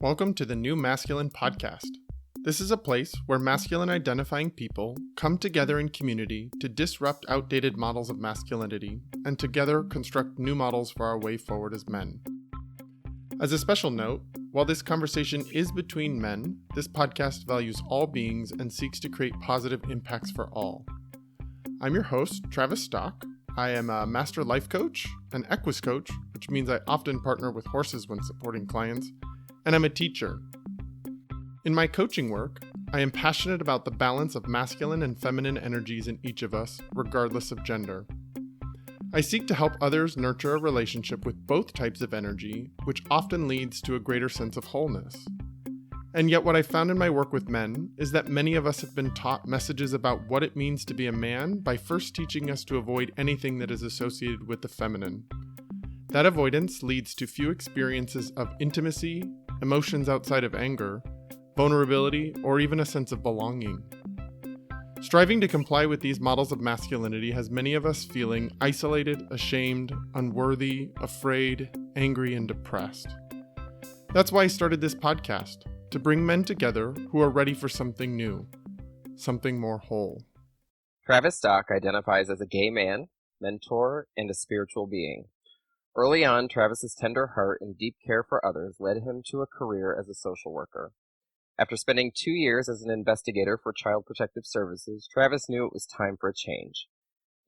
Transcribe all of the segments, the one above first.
Welcome to the New Masculine Podcast. This is a place where masculine identifying people come together in community to disrupt outdated models of masculinity and together construct new models for our way forward as men. As a special note, while this conversation is between men, this podcast values all beings and seeks to create positive impacts for all. I'm your host, Travis Stock. I am a master life coach, an equus coach, which means I often partner with horses when supporting clients, and I'm a teacher. In my coaching work, I am passionate about the balance of masculine and feminine energies in each of us, regardless of gender. I seek to help others nurture a relationship with both types of energy, which often leads to a greater sense of wholeness. And yet what I found in my work with men is that many of us have been taught messages about what it means to be a man by first teaching us to avoid anything that is associated with the feminine. That avoidance leads to few experiences of intimacy, emotions outside of anger, vulnerability, or even a sense of belonging. Striving to comply with these models of masculinity has many of us feeling isolated, ashamed, unworthy, afraid, angry, and depressed. That's why I started this podcast, to bring men together who are ready for something new, something more whole. Travis Stock identifies as a gay man, mentor, and a spiritual being. Early on, Travis's tender heart and deep care for others led him to a career as a social worker. After spending 2 years as an investigator for Child Protective Services, Travis knew it was time for a change.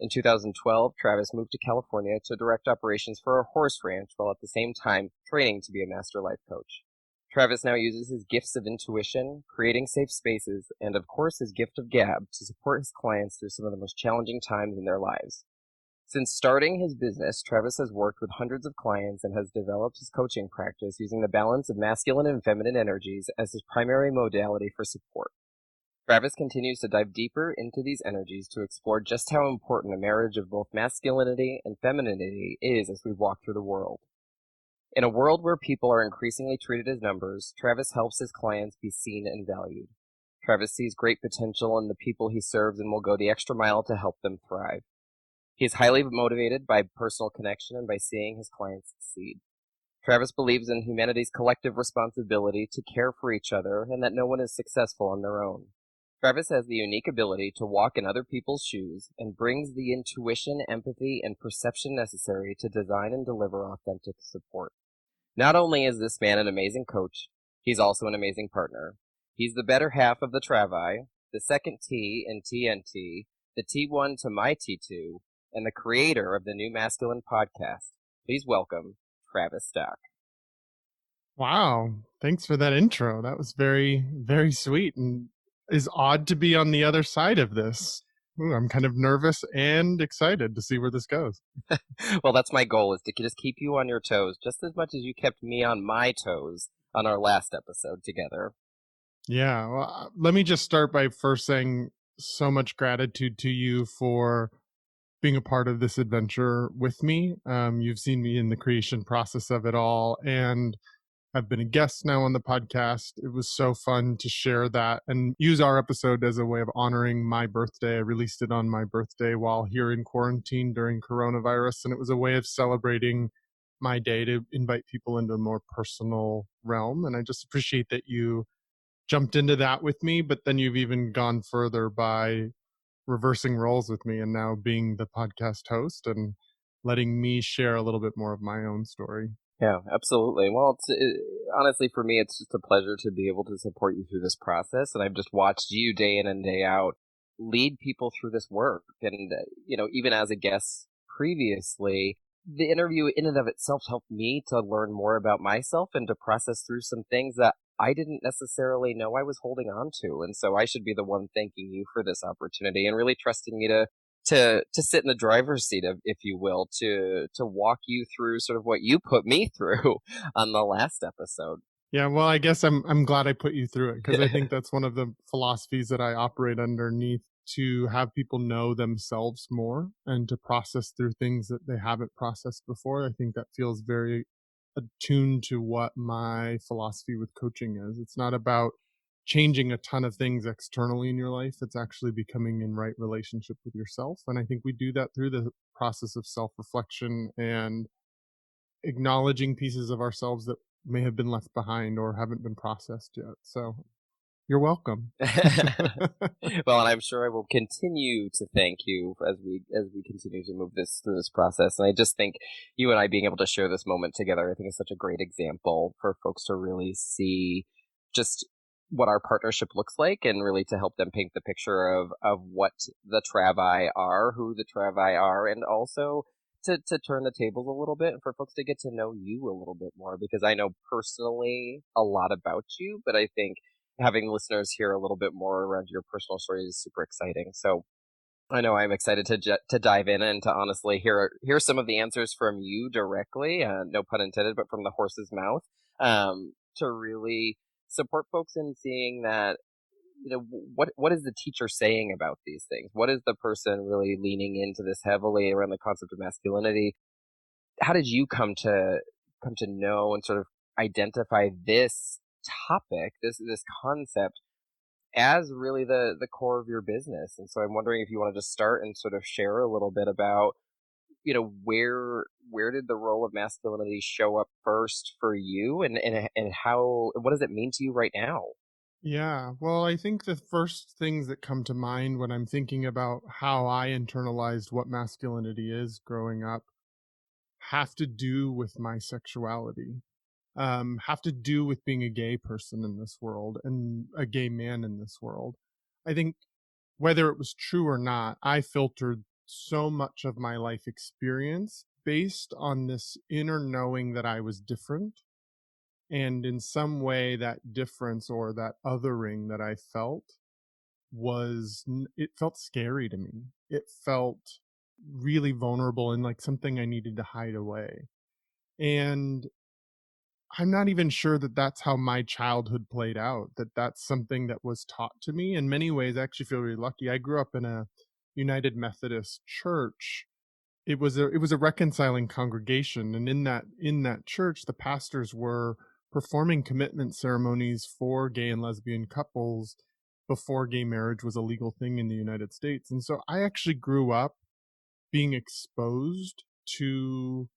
In 2012, Travis moved to California to direct operations for a horse ranch while at the same time training to be a master life coach. Travis now uses his gifts of intuition, creating safe spaces, and of course his gift of gab to support his clients through some of the most challenging times in their lives. Since starting his business, Travis has worked with hundreds of clients and has developed his coaching practice using the balance of masculine and feminine energies as his primary modality for support. Travis continues to dive deeper into these energies to explore just how important a marriage of both masculinity and femininity is as we walk through the world. In a world where people are increasingly treated as numbers, Travis helps his clients be seen and valued. Travis sees great potential in the people he serves and will go the extra mile to help them thrive. He is highly motivated by personal connection and by seeing his clients succeed. Travis believes in humanity's collective responsibility to care for each other and that no one is successful on their own. Travis has the unique ability to walk in other people's shoes and brings the intuition, empathy, and perception necessary to design and deliver authentic support. Not only is this man an amazing coach, he's also an amazing partner. He's the better half of the Travii, the second T in TNT, the T1 to my T2, and the creator of the New Masculine Podcast. Please welcome Travis Stock. Wow, thanks for that intro. That was very, very sweet and is odd to be on the other side of this. Ooh, I'm kind of nervous and excited to see where this goes. Well, that's my goal, is to just keep you on your toes just as much as you kept me on my toes on our last episode together. Yeah, well, let me just start by first saying so much gratitude to you for being a part of this adventure with me. You've seen me in the creation process of it all, and I've been a guest now on the podcast. It was so fun to share that and use our episode as a way of honoring my birthday. I released it on my birthday while here in quarantine during coronavirus, and it was a way of celebrating my day to invite people into a more personal realm. And I just appreciate that you jumped into that with me, but then you've even gone further by reversing roles with me and now being the podcast host and letting me share a little bit more of my own story. Yeah, absolutely. Well, honestly, for me, it's just a pleasure to be able to support you through this process. And I've just watched you day in and day out lead people through this work. And, even as a guest previously, the interview in and of itself helped me to learn more about myself and to process through some things that I didn't necessarily know I was holding on to. And so I should be the one thanking you for this opportunity and really trusting me to sit in the driver's seat, if you will, to walk you through sort of what you put me through on the last episode. Yeah, well, I guess I'm glad I put you through it, because I think that's one of the philosophies that I operate underneath, to have people know themselves more and to process through things that they haven't processed before. I think that feels very attuned to what my philosophy with coaching is. It's not about changing a ton of things externally in your life. It's actually becoming in right relationship with yourself. And I think we do that through the process of self-reflection and acknowledging pieces of ourselves that may have been left behind or haven't been processed yet. So you're welcome. Well, and I'm sure I will continue to thank you as we continue to move this through this process. And I just think you and I being able to share this moment together, I think is such a great example for folks to really see just what our partnership looks like, and really to help them paint the picture of what the Travii are, who the Travii are, and also to turn the tables a little bit and for folks to get to know you a little bit more, because I know personally a lot about you, but I think having listeners hear a little bit more around your personal story is super exciting. So I know I'm excited to dive in and to honestly hear some of the answers from you directly, no pun intended, but from the horse's mouth, to really support folks in seeing that, what is the teacher saying about these things? What is the person really leaning into this heavily around the concept of masculinity? How did you come to know and sort of identify this topic, this concept, as really the core of your business? And so I'm wondering if you want to just start and sort of share a little bit about, where did the role of masculinity show up first for you, and how, what does it mean to you right now? Yeah, well, I think the first things that come to mind when I'm thinking about how I internalized what masculinity is growing up have to do with my sexuality, have to do with being a gay person in this world and a gay man in this world. I think whether it was true or not, I filtered so much of my life experience based on this inner knowing that I was different. And in some way, that difference or that othering that I felt it felt scary to me. It felt really vulnerable and like something I needed to hide away. And I'm not even sure that that's how my childhood played out, that that's something that was taught to me. In many ways, I actually feel really lucky. I grew up in a United Methodist church. It was a reconciling congregation, and in that church, the pastors were performing commitment ceremonies for gay and lesbian couples before gay marriage was a legal thing in the United States. And so I actually grew up being exposed to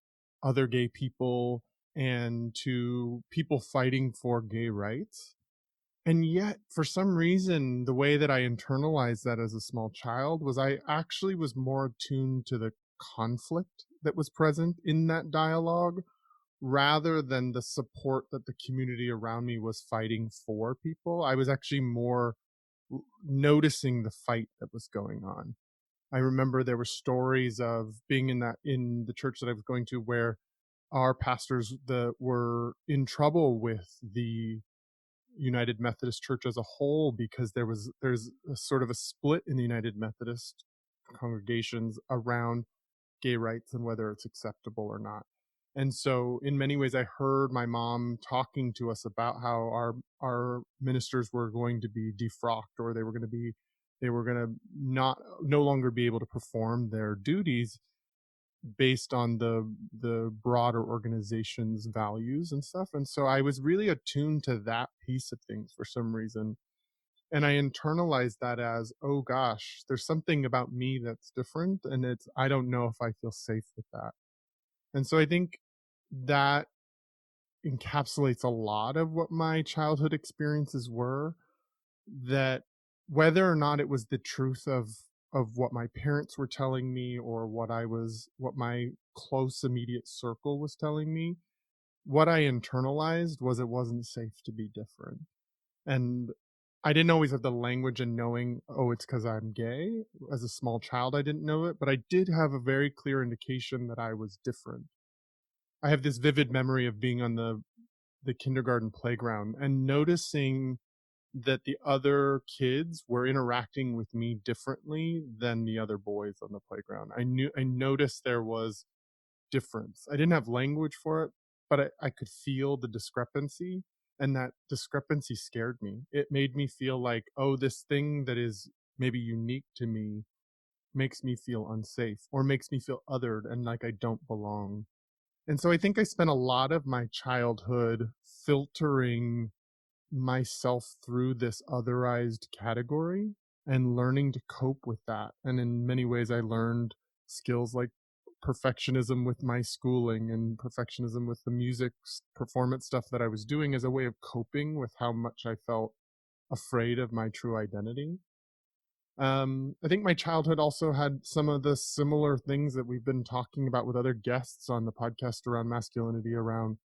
other gay people and to people fighting for gay rights. And yet, for some reason, the way that I internalized that as a small child was I actually was more attuned to the conflict that was present in that dialogue rather than the support that the community around me was fighting for people. I was actually more noticing the fight that was going on. I remember there were stories of being in the church that I was going to where our pastors that were in trouble with the United Methodist Church as a whole because there's a sort of a split in the United Methodist congregations around gay rights and whether it's acceptable or not. And so in many ways I heard my mom talking to us about how our ministers were going to be defrocked, or they were going to not no longer be able to perform their duties based on the broader organization's values and stuff. And so I was really attuned to that piece of things for some reason. And I internalized that as, oh gosh, there's something about me that's different. And I don't know if I feel safe with that. And so I think that encapsulates a lot of what my childhood experiences were, that whether or not it was the truth of what my parents were telling me or what my close immediate circle was telling me, what I internalized was it wasn't safe to be different. And I didn't always have the language and knowing, oh, it's because I'm gay. As a small child, I didn't know it, but I did have a very clear indication that I was different. I have this vivid memory of being on the kindergarten playground and noticing that the other kids were interacting with me differently than the other boys on the playground. I noticed there was difference. I didn't have language for it, but I could feel the discrepancy, and that discrepancy scared me. It made me feel like, oh, this thing that is maybe unique to me makes me feel unsafe or makes me feel othered and like I don't belong. And so I think I spent a lot of my childhood filtering myself through this otherized category and learning to cope with that. And in many ways, I learned skills like perfectionism with my schooling and perfectionism with the music performance stuff that I was doing as a way of coping with how much I felt afraid of my true identity. I think my childhood also had some of the similar things that we've been talking about with other guests on the podcast around masculinity, around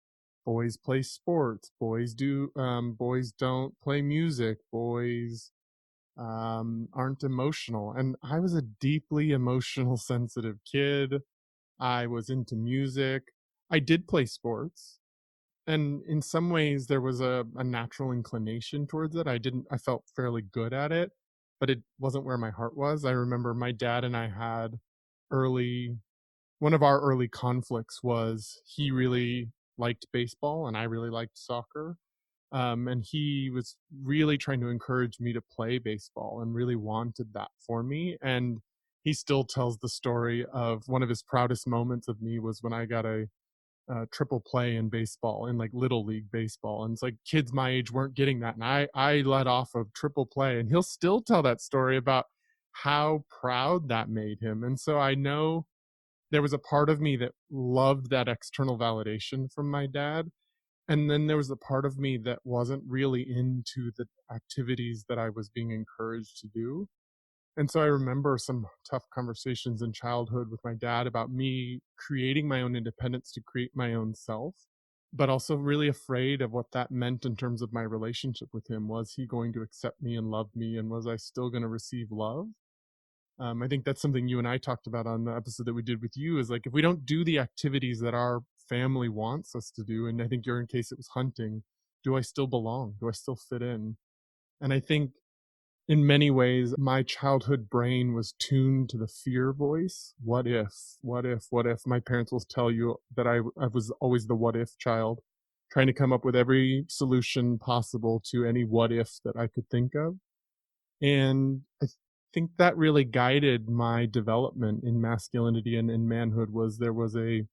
boys play sports, boys don't play music, boys aren't emotional. And I was a deeply emotional, sensitive kid. I was into music. I did play sports. And in some ways, there was a natural inclination towards it. I felt fairly good at it, but it wasn't where my heart was. I remember my dad and I had early, one of our early conflicts was he really liked baseball and I really liked soccer. And he was really trying to encourage me to play baseball and really wanted that for me. And he still tells the story of one of his proudest moments of me was when I got a triple play in baseball, in like little league baseball, and it's like kids my age weren't getting that, and I let off of triple play, and he'll still tell that story about how proud that made him. And so I know there was a part of me that loved that external validation from my dad, and then there was a part of me that wasn't really into the activities that I was being encouraged to do. And so I remember some tough conversations in childhood with my dad about me creating my own independence to create my own self, but also really afraid of what that meant in terms of my relationship with him. Was he going to accept me and love me? And was I still going to receive love? I think that's something you and I talked about on the episode that we did with you, is like, if we don't do the activities that our family wants us to do, and I think your case, it was hunting, do I still belong? Do I still fit in? And I think in many ways, my childhood brain was tuned to the fear voice. What if, what if, what if? My parents will tell you that I was always the what if child, trying to come up with every solution possible to any what if that I could think of. And I think that really guided my development in masculinity and in manhood. Was there was a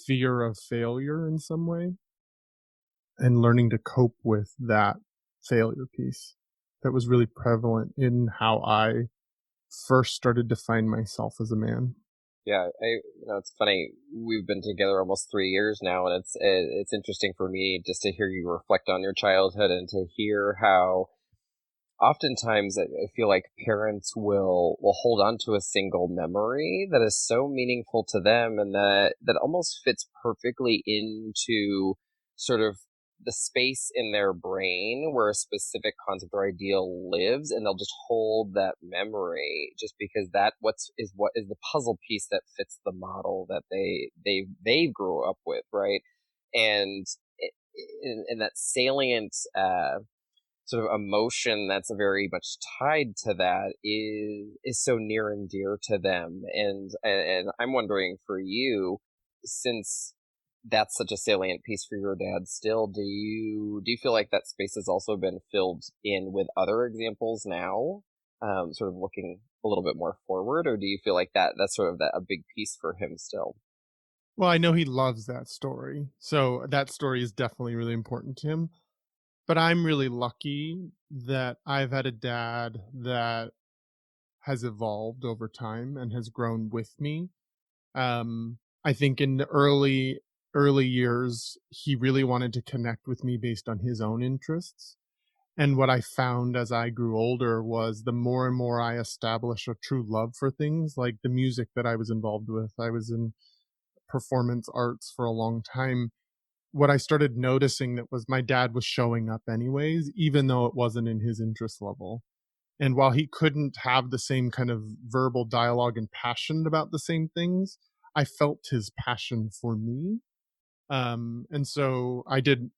fear of failure in some way, and learning to cope with that failure piece that was really prevalent in how I first started to find myself as a man. Yeah, it's funny. We've been together almost 3 years now, and it's interesting for me just to hear you reflect on your childhood and to hear how oftentimes I feel like parents will hold on to a single memory that is so meaningful to them, and that almost fits perfectly into sort of the space in their brain where a specific concept or ideal lives, and they'll just hold that memory just because what is the puzzle piece that fits the model that they grew up with, right? And and that salient sort of emotion that's very much tied to that is so near and dear to them. And I'm wondering for you, since that's such a salient piece for your dad still, do you feel like that space has also been filled in with other examples now, sort of looking a little bit more forward, or do you feel like that's sort of a big piece for him still? Well, I know he loves that story. So that story is definitely really important to him. But I'm really lucky that I've had a dad that has evolved over time and has grown with me. I think in the early years, he really wanted to connect with me based on his own interests. And what I found as I grew older was the more and more I established a true love for things like the music that I was involved with. I was in performance arts for a long time. What I started noticing that was my dad was showing up anyways, even though it wasn't in his interest level. And while he couldn't have the same kind of verbal dialogue and passion about the same things, I felt his passion for me. And so I did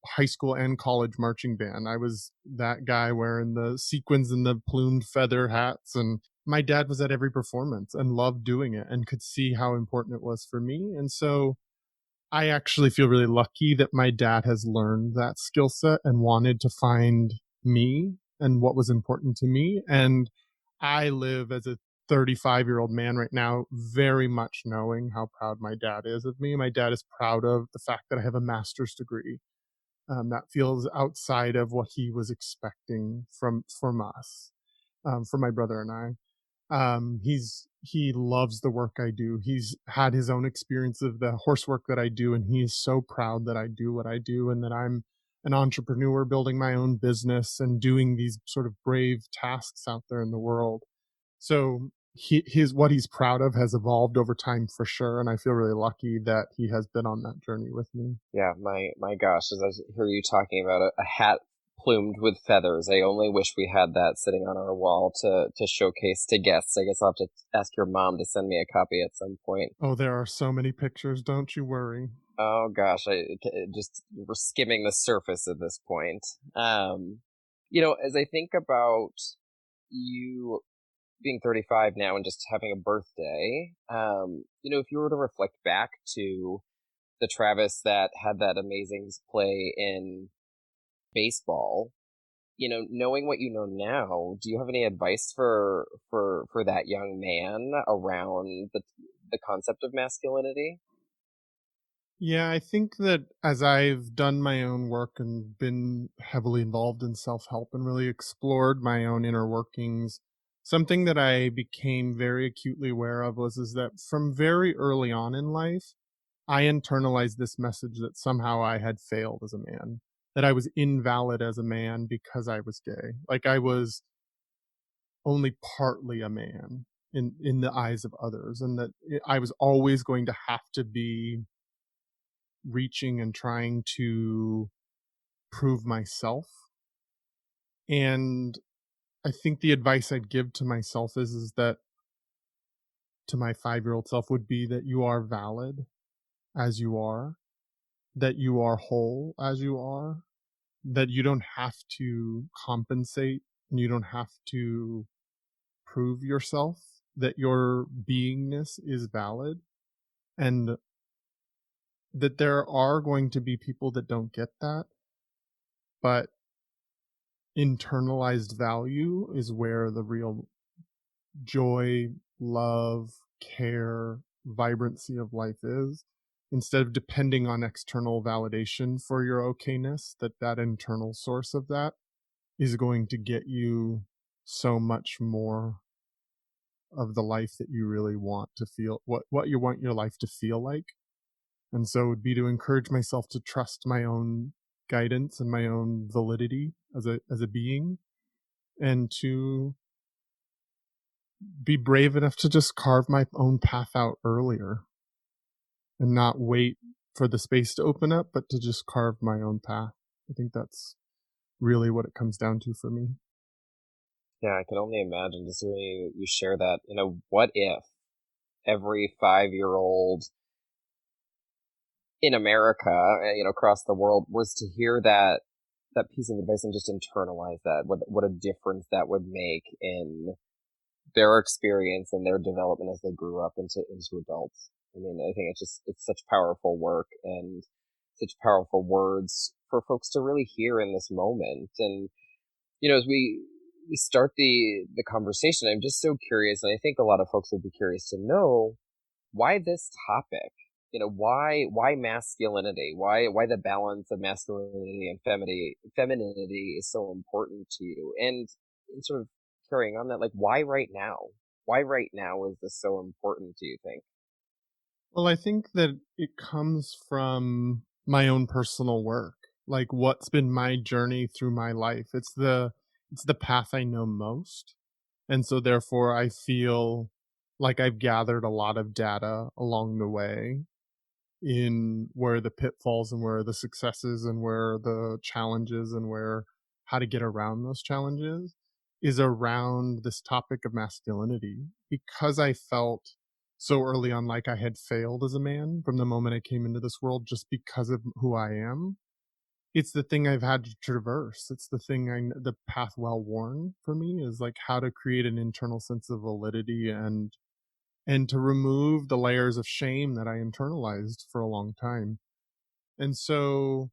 high school and college marching band. I was that guy wearing the sequins and the plumed feather hats, and my dad was at every performance and loved doing it and could see how important it was for me. And so I actually feel really lucky that my dad has learned that skill set and wanted to find me and what was important to me. And I live as a 35-year-old man right now, very much knowing how proud my dad is of me. My dad is proud of the fact that I have a master's degree. That feels outside of what he was expecting from us, from my brother and I. He loves the work I do. He's had his own experience of the horse work that I do, and he is so proud that I do what I do and that I'm an entrepreneur building my own business and doing these sort of brave tasks out there in the world. So his what he's proud of has evolved over time for sure, and I feel really lucky that he has been on that journey with me. Yeah, my gosh, as I hear you talking about a hat plumed with feathers, I only wish we had that sitting on our wall to showcase to guests. I guess I'll have to ask your mom to send me a copy at some point. Oh, there are so many pictures, don't you worry. Oh gosh, just we're skimming the surface at this point. As I think about you being 35 now and just having a birthday, if you were to reflect back to the Travis that had that amazing play in baseball, knowing what you know now, do you have any advice for that young man around the concept of masculinity? Yeah, I think that as I've done my own work and been heavily involved in self help and really explored my own inner workings, something that I became very acutely aware of was is that from very early on in life, I internalized this message that somehow I had failed as a man, that I was invalid as a man because I was gay. Like I was only partly a man in the eyes of others, and that I was always going to have to be reaching and trying to prove myself. And I think the advice I'd give to myself is that to my 5-year-old self would be that you are valid as you are, that you are whole as you are, that you don't have to compensate and you don't have to prove yourself, that your beingness is valid, and that there are going to be people that don't get that, but internalized value is where the real joy, love, care, vibrancy of life is. Instead of depending on external validation for your okayness, that internal source of that is going to get you so much more of the life that you really want to feel, what you want your life to feel like. And so it would be to encourage myself to trust my own guidance and my own validity as a being, and to be brave enough to just carve my own path out earlier and not wait for the space to open up, but to just carve my own path. I think that's really what it comes down to for me. Yeah, I can only imagine just hearing you share that. What if every 5-year-old in America, across the world, was to hear that piece of advice and just internalize that? What a difference that would make in their experience and their development as they grew up into adults. I mean, I think it's such powerful work and such powerful words for folks to really hear in this moment. And as we start the conversation, I'm just so curious, and I think a lot of folks would be curious to know why this topic. Why masculinity? Why the balance of masculinity and femininity is so important to you? And sort of carrying on that, like, why right now? Why right now is this so important, do you think? Well, I think that it comes from my own personal work, like what's been my journey through my life. It's the path I know most. And so therefore I feel like I've gathered a lot of data along the way in where the pitfalls and where the successes and where the challenges and where how to get around those challenges is around this topic of masculinity, because I felt so early on like I had failed as a man from the moment I came into this world just because of who I am. It's the thing I've had to traverse. It's the thing the path well worn for me is like how to create an internal sense of validity and to remove the layers of shame that I internalized for a long time. And so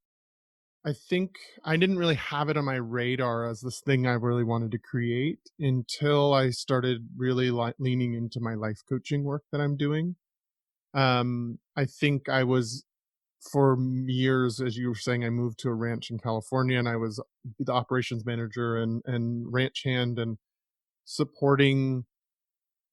I think I didn't really have it on my radar as this thing I really wanted to create until I started really leaning into my life coaching work that I'm doing. I think I was for years, as you were saying, I moved to a ranch in California and I was the operations manager and ranch hand and supporting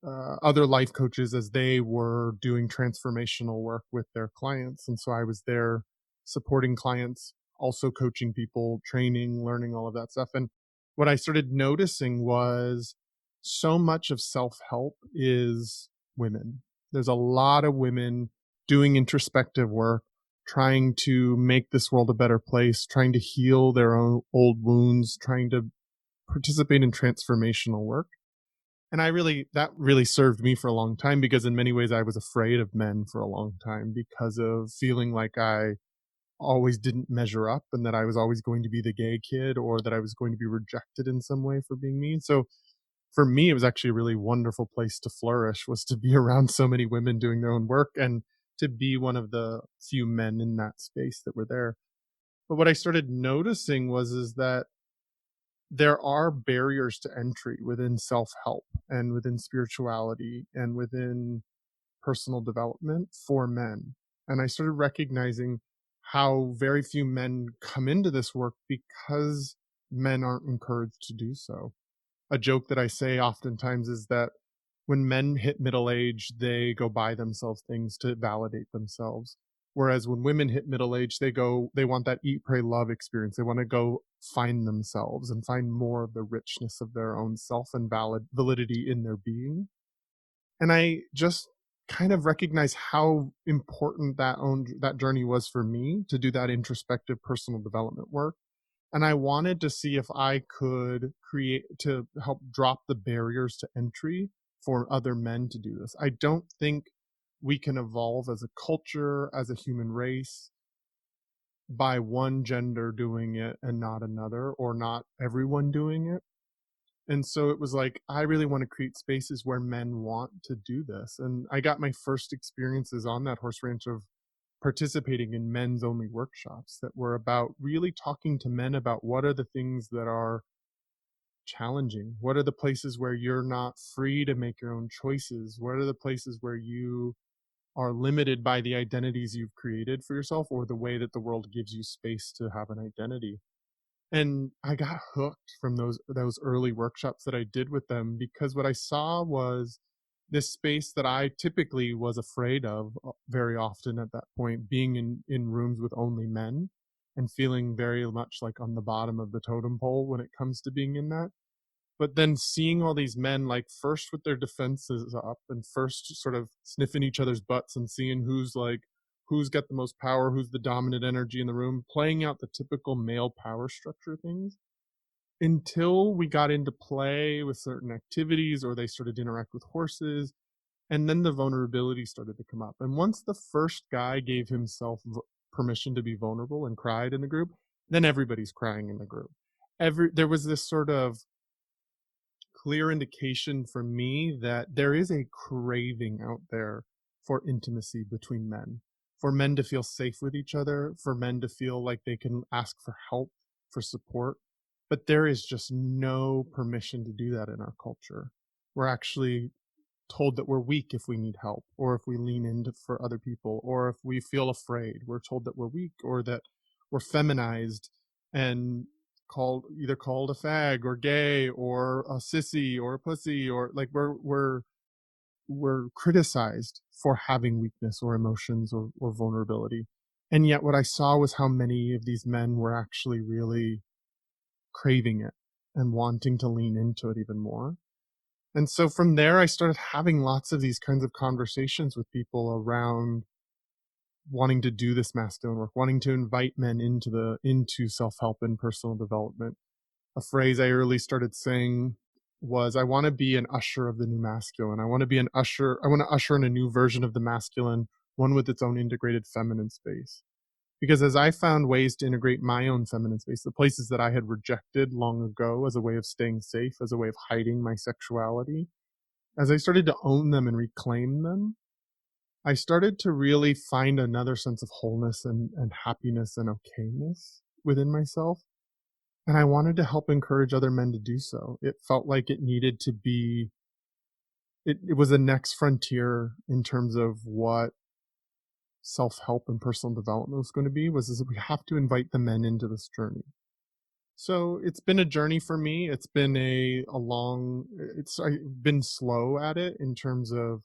other life coaches as they were doing transformational work with their clients. And so I was there supporting clients, also coaching people, training, learning all of that stuff. And what I started noticing was so much of self help is women. There's a lot of women doing introspective work, trying to make this world a better place, trying to heal their own old wounds, trying to participate in transformational work. And that really served me for a long time because in many ways I was afraid of men for a long time because of feeling like I always didn't measure up and that I was always going to be the gay kid or that I was going to be rejected in some way for being me. So for me, it was actually a really wonderful place to flourish, was to be around so many women doing their own work and to be one of the few men in that space that were there. But what I started noticing is that there are barriers to entry within self-help and within spirituality and within personal development for men. And I started recognizing how very few men come into this work because men aren't encouraged to do so. A joke that I say oftentimes is that when men hit middle age, they go buy themselves things to validate themselves. Whereas when women hit middle age, they want that eat, pray, love experience. They want to go find themselves and find more of the richness of their own self and validity in their being. And I just kind of recognize how important that journey was for me to do that introspective personal development work. And I wanted to see if I could create to help drop the barriers to entry for other men to do this. I don't think we can evolve as a culture, as a human race, by one gender doing it and not another, or not everyone doing it. And so it was like, I really want to create spaces where men want to do this. And I got my first experiences on that horse ranch of participating in men's only workshops that were about really talking to men about what are the things that are challenging, what are the places where you're not free to make your own choices, what are the places where you are limited by the identities you've created for yourself or the way that the world gives you space to have an identity. And I got hooked from those early workshops that I did with them because what I saw was this space that I typically was afraid of very often at that point, being in rooms with only men and feeling very much like on the bottom of the totem pole when it comes to being in that. But then seeing all these men, like, first with their defenses up and first sort of sniffing each other's butts and seeing who's got the most power, who's the dominant energy in the room, playing out the typical male power structure things until we got into play with certain activities or they started to interact with horses. And then the vulnerability started to come up. And once the first guy gave himself permission to be vulnerable and cried in the group, then everybody's crying in the group. There was this sort of clear indication for me that there is a craving out there for intimacy between men, for men to feel safe with each other, for men to feel like they can ask for help, for support. But there is just no permission to do that in our culture. We're actually told that we're weak if we need help, or if we lean into for other people, or if we feel afraid. We're told that we're weak or that we're feminized and called a fag or gay or a sissy or a pussy, or like we're criticized for having weakness or emotions or vulnerability. And yet what I saw was how many of these men were actually really craving it and wanting to lean into it even more. And so from there, I started having lots of these kinds of conversations with people around wanting to do this masculine work, wanting to invite men into self-help and personal development. A phrase I early started saying was, I want to be an usher of the new masculine. I want to usher in a new version of the masculine, one with its own integrated feminine space. Because as I found ways to integrate my own feminine space, the places that I had rejected long ago as a way of staying safe, as a way of hiding my sexuality, as I started to own them and reclaim them, I started to really find another sense of wholeness and happiness and okayness within myself. And I wanted to help encourage other men to do so. It felt like it needed to be, it was the next frontier in terms of what self-help and personal development was going to be, was that we have to invite the men into this journey. So it's been a journey for me. It's been a long. I've been slow at it in terms of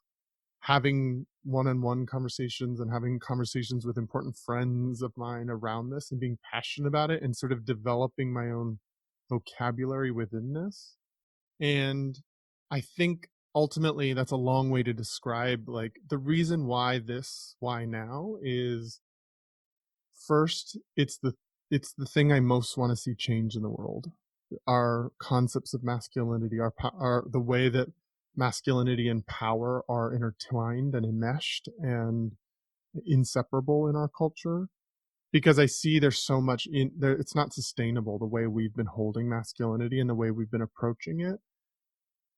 having one-on-one conversations and having conversations with important friends of mine around this and being passionate about it and sort of developing my own vocabulary within this. And I think ultimately that's a long way to describe like the reason why now is first it's the thing I most want to see change in the world. Our concepts of masculinity, our the way that masculinity and power are intertwined and enmeshed and inseparable in our culture. Because I see there's so much in there, it's not sustainable the way we've been holding masculinity and the way we've been approaching it.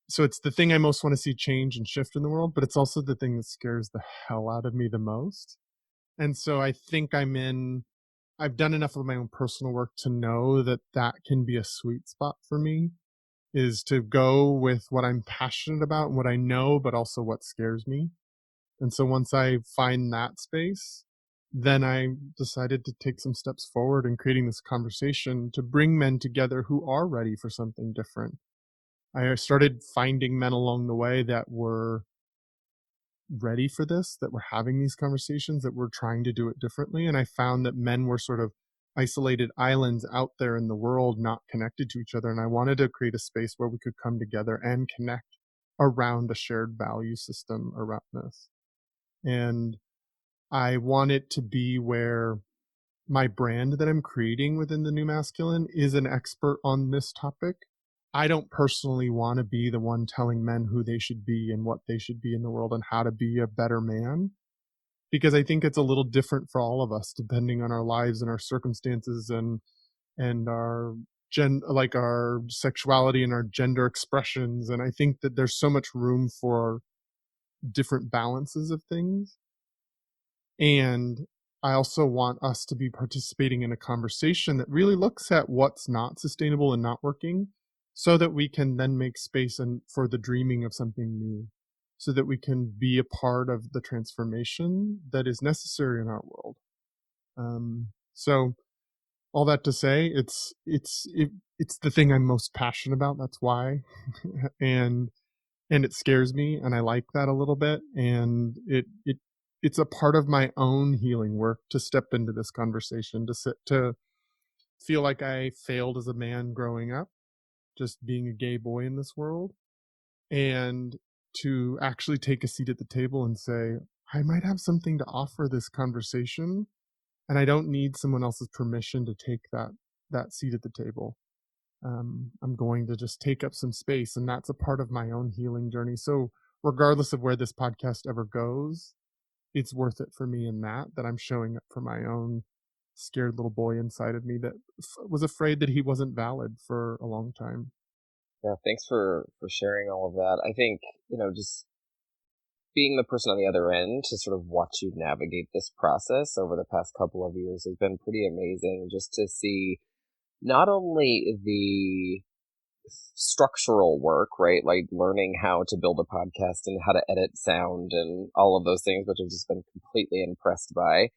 So it's the thing I most want to see change and shift in the world, but it's also the thing that scares the hell out of me the most. And so I think I've done enough of my own personal work to know that that can be a sweet spot for me, is to go with what I'm passionate about and what I know, but also what scares me. And so once I find that space, then I decided to take some steps forward in creating this conversation to bring men together who are ready for something different. I started finding men along the way that were ready for this, that were having these conversations, that were trying to do it differently. And I found that men were sort of isolated islands out there in the world, not connected to each other. And I wanted to create a space where we could come together and connect around a shared value system around this. And I want it to be where my brand that I'm creating within the new masculine is an expert on this topic. I don't personally want to be the one telling men who they should be and what they should be in the world and how to be a better man, because I think it's a little different for all of us depending on our lives and our circumstances and our our sexuality and our gender expressions. And I think that there's so much room for different balances of things. And I also want us to be participating in a conversation that really looks at what's not sustainable and not working, so that we can then make space and for the dreaming of something new, so that we can be a part of the transformation that is necessary in our world. So all that to say, it's the thing I'm most passionate about. That's why, and it scares me, and I like that a little bit, and it's a part of my own healing work to step into this conversation, to feel like I failed as a man growing up, just being a gay boy in this world, and to actually take a seat at the table and say, I might have something to offer this conversation, and I don't need someone else's permission to take that seat at the table. I'm going to just take up some space, and that's a part of my own healing journey. So regardless of where this podcast ever goes, it's worth it for me in that I'm showing up for my own scared little boy inside of me that was afraid that he wasn't valid for a long time. Yeah, thanks for sharing all of that. I think, just being the person on the other end to sort of watch you navigate this process over the past couple of years has been pretty amazing, just to see not only the structural work, right? Like learning how to build a podcast and how to edit sound and all of those things, which I've just been completely impressed by.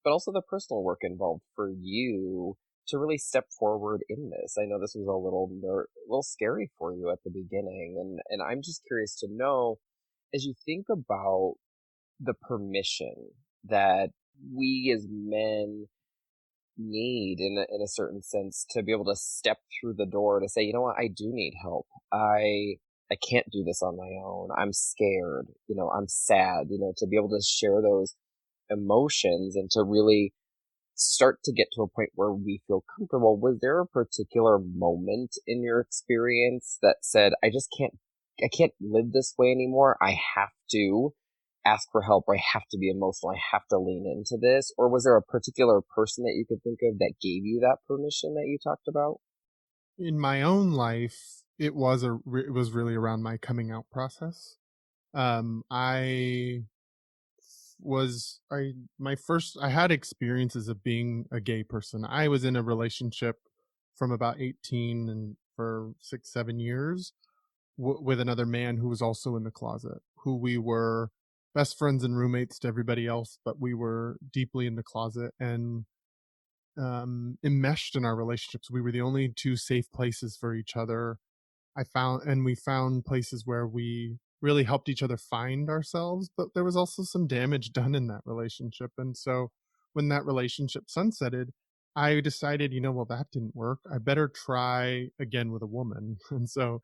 But also the personal work involved for you to really step forward in this. I know this was a little scary for you at the beginning, and I'm just curious to know, as you think about the permission that we as men need in a certain sense to be able to step through the door to say, you know what, I do need help. I can't do this on my own. I'm scared, I'm sad, to be able to share those emotions and to really start to get to a point where we feel comfortable. Was there a particular moment in your experience that said, I can't live this way anymore. I have to ask for help, or I have to be emotional. I have to lean into this. Or was there a particular person that you could think of that gave you that permission that you talked about? In my own life, it was really around my coming out process. I was I my first I had experiences of being a gay person. I was in a relationship from about 18 and for 6 7 years with another man who was also in the closet, who we were best friends and roommates to everybody else, but we were deeply in the closet. And enmeshed in our relationships. We were the only two safe places for each other. We found places where we really helped each other find ourselves, but there was also some damage done in that relationship. And so when that relationship sunsetted, I decided, well, that didn't work. I better try again with a woman. And so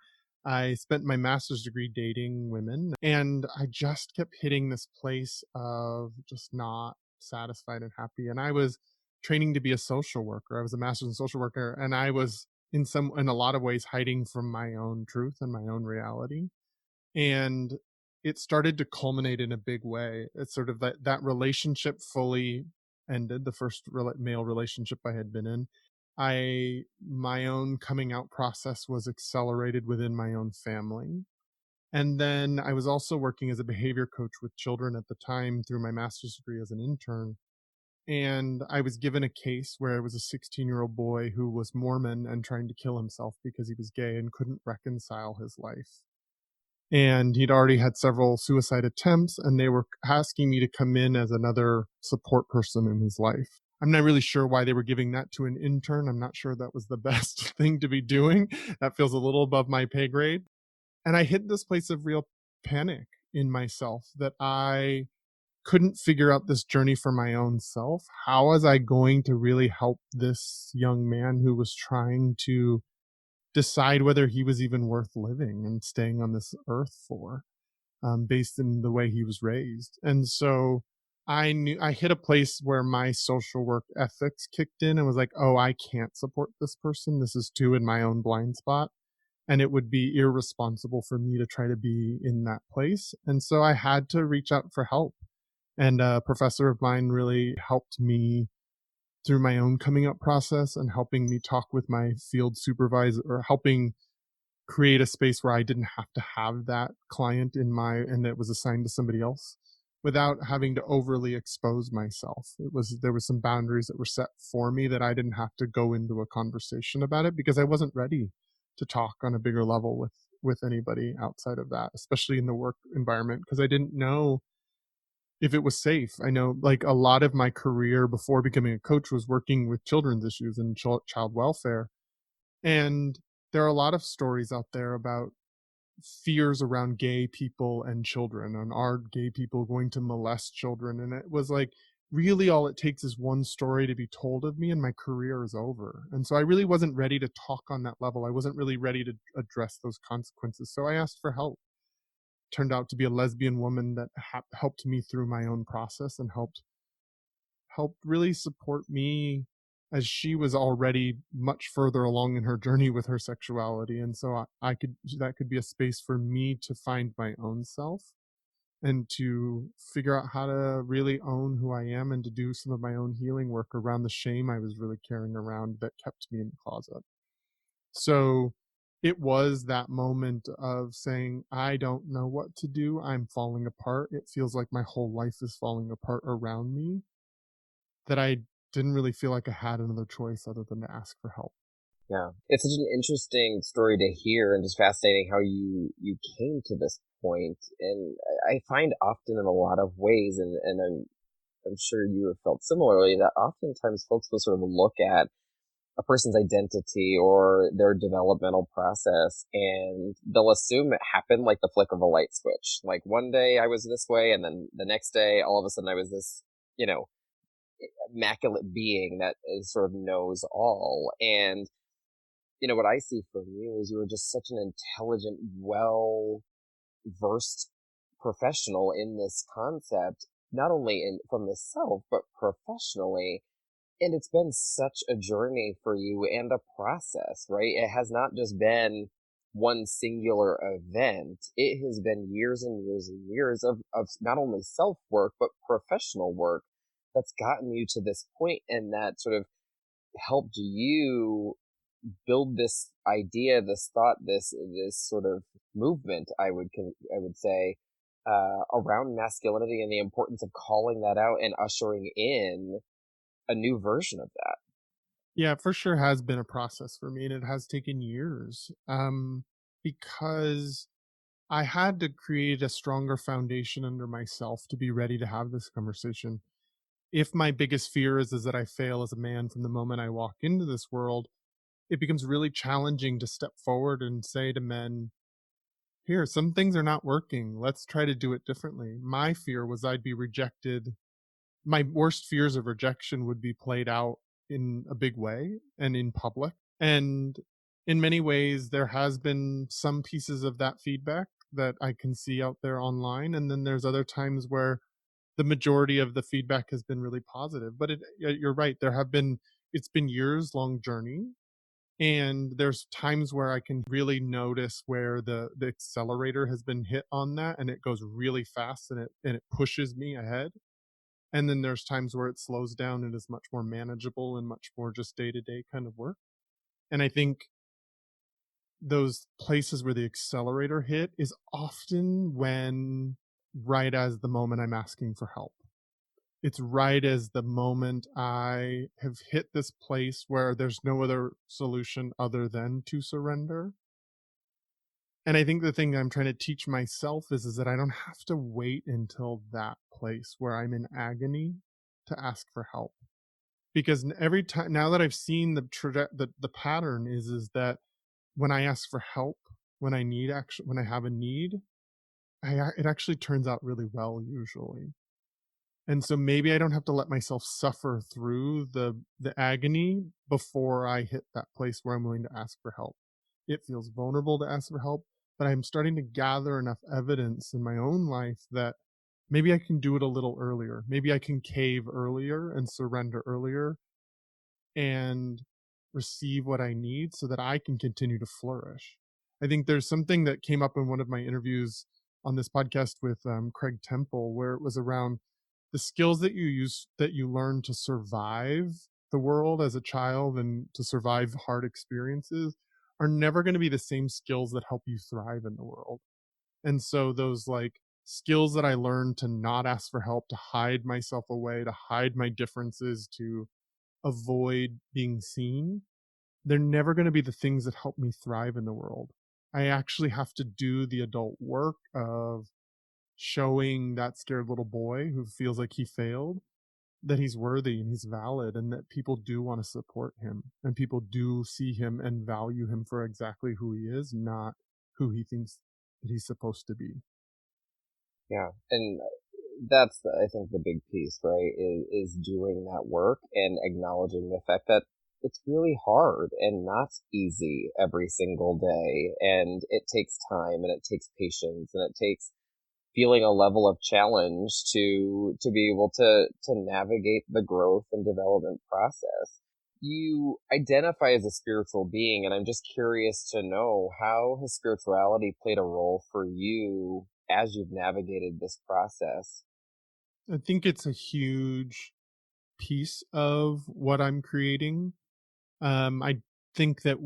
I spent my master's degree dating women, and I just kept hitting this place of just not satisfied and happy. And I was training to be a social worker. I was a master's in social worker, and I was in a lot of ways hiding from my own truth and my own reality. And it started to culminate in a big way. It's sort of that relationship fully ended, the first male relationship I had been in. I My own coming out process was accelerated within my own family. And then I was also working as a behavior coach with children at the time through my master's degree as an intern. And I was given a case where it was a 16-year-old boy who was Mormon and trying to kill himself because he was gay and couldn't reconcile his life. And he'd already had several suicide attempts, and they were asking me to come in as another support person in his life. I'm not really sure why they were giving that to an intern. I'm not sure that was the best thing to be doing. That feels a little above my pay grade. And I hit this place of real panic in myself that I couldn't figure out this journey for my own self. How was I going to really help this young man who was trying to decide whether he was even worth living and staying on this earth for, based in the way he was raised? And so I hit a place where my social work ethics kicked in and was like, oh, I can't support this person. This is too in my own blind spot. And it would be irresponsible for me to try to be in that place. And so I had to reach out for help. And a professor of mine really helped me through my own coming up process and helping me talk with my field supervisor, or helping create a space where I didn't have to have that client and it was assigned to somebody else without having to overly expose myself. There was some boundaries that were set for me that I didn't have to go into a conversation about it because I wasn't ready to talk on a bigger level with anybody outside of that, especially in the work environment, because I didn't know if it was safe. I know, like, a lot of my career before becoming a coach was working with children's issues and child welfare. And there are a lot of stories out there about fears around gay people and children, and are gay people going to molest children? And it was like, really, all it takes is one story to be told of me, and my career is over. And so I really wasn't ready to talk on that level. I wasn't really ready to address those consequences. So I asked for help. Turned out to be a lesbian woman that helped me through my own process and helped really support me, as she was already much further along in her journey with her sexuality. And so I could that could be a space for me to find my own self and to figure out how to really own who I am, and to do some of my own healing work around the shame I was really carrying around that kept me in the closet. So it was that moment of saying, I don't know what to do. I'm falling apart. It feels like my whole life is falling apart around me, that I didn't really feel like I had another choice other than to ask for help. Yeah. It's such an interesting story to hear, and just fascinating how you came to this point. And I find often in a lot of ways, and I'm sure you have felt similarly, that oftentimes folks will sort of look at a person's identity or their developmental process, and they'll assume it happened like the flick of a light switch. Like, one day I was this way, and then the next day, all of a sudden I was this, immaculate being that is sort of knows all. And, what I see from you is you were just such an intelligent, well versed professional in this concept, not only from the self, but professionally. And it's been such a journey for you and a process, right? It has not just been one singular event. It has been years and years and years of not only self work, but professional work that's gotten you to this point, and that sort of helped you build this idea, this thought, this sort of movement, I would say, around masculinity and the importance of calling that out and ushering in a new version of that. Yeah, for sure has been a process for me, and it has taken years, because I had to create a stronger foundation under myself to be ready to have this conversation. if my biggest fear is that I fail as a man from the moment I walk into this world, it becomes really challenging to step forward and say to men, here, some things are not working. Let's try to do it differently. My fear was I'd be rejected. My worst fears of rejection would be played out in a big way and in public. And in many ways, there has been some pieces of that feedback that I can see out there online. And then there's other times where the majority of the feedback has been really positive. But you're right. It's been years long journey. And there's times where I can really notice where the accelerator has been hit on that, and it goes really fast, and it pushes me ahead. And then there's times where it slows down and is much more manageable and much more just day-to-day kind of work. And I think those places where the accelerator hit is often when right as the moment I'm asking for help. It's right as the moment I have hit this place where there's no other solution other than to surrender. And I think the thing I'm trying to teach myself is that I don't have to wait until that place where I'm in agony to ask for help. Because every time now that I've seen the pattern is that when I ask for help, when I have a need, it actually turns out really well usually. And so maybe I don't have to let myself suffer through the agony before I hit that place where I'm willing to ask for help. It feels vulnerable to ask for help, but I'm starting to gather enough evidence in my own life that maybe I can do it a little earlier. Maybe I can cave earlier and surrender earlier and receive what I need so that I can continue to flourish. I think there's something that came up in one of my interviews on this podcast with Craig Temple, where it was around the skills that you learn to survive the world as a child and to survive hard experiences are never going to be the same skills that help you thrive in the world. And so those like skills that I learned to not ask for help, to hide myself away, to hide my differences, to avoid being seen, they're never going to be the things that help me thrive in the world. I actually have to do the adult work of showing that scared little boy who feels like he failed that he's worthy and he's valid, and that people do want to support him and people do see him and value him for exactly who he is, not who he thinks that he's supposed to be. Yeah, and that's I think the big piece, right? Is doing that work and acknowledging the fact that it's really hard and not easy every single day, and it takes time and it takes patience and it takes feeling a level of challenge to be able to navigate the growth and development process. You identify as a spiritual being, and I'm just curious to know, how has spirituality played a role for you as you've navigated this process? I think it's a huge piece of what I'm creating. I think that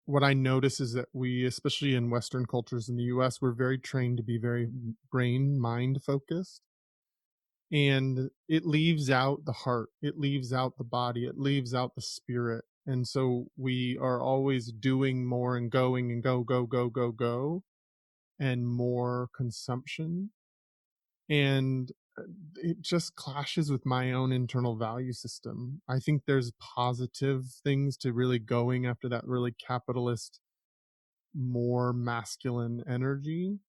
what I notice is that we, especially in Western cultures in the US, we're very trained to be very brain mind focused. And it leaves out the heart, it leaves out the body, it leaves out the spirit. And so we are always doing more and going and go, and more consumption. And it just clashes with my own internal value system. I think there's positive things to really going after that really capitalist, more masculine energy,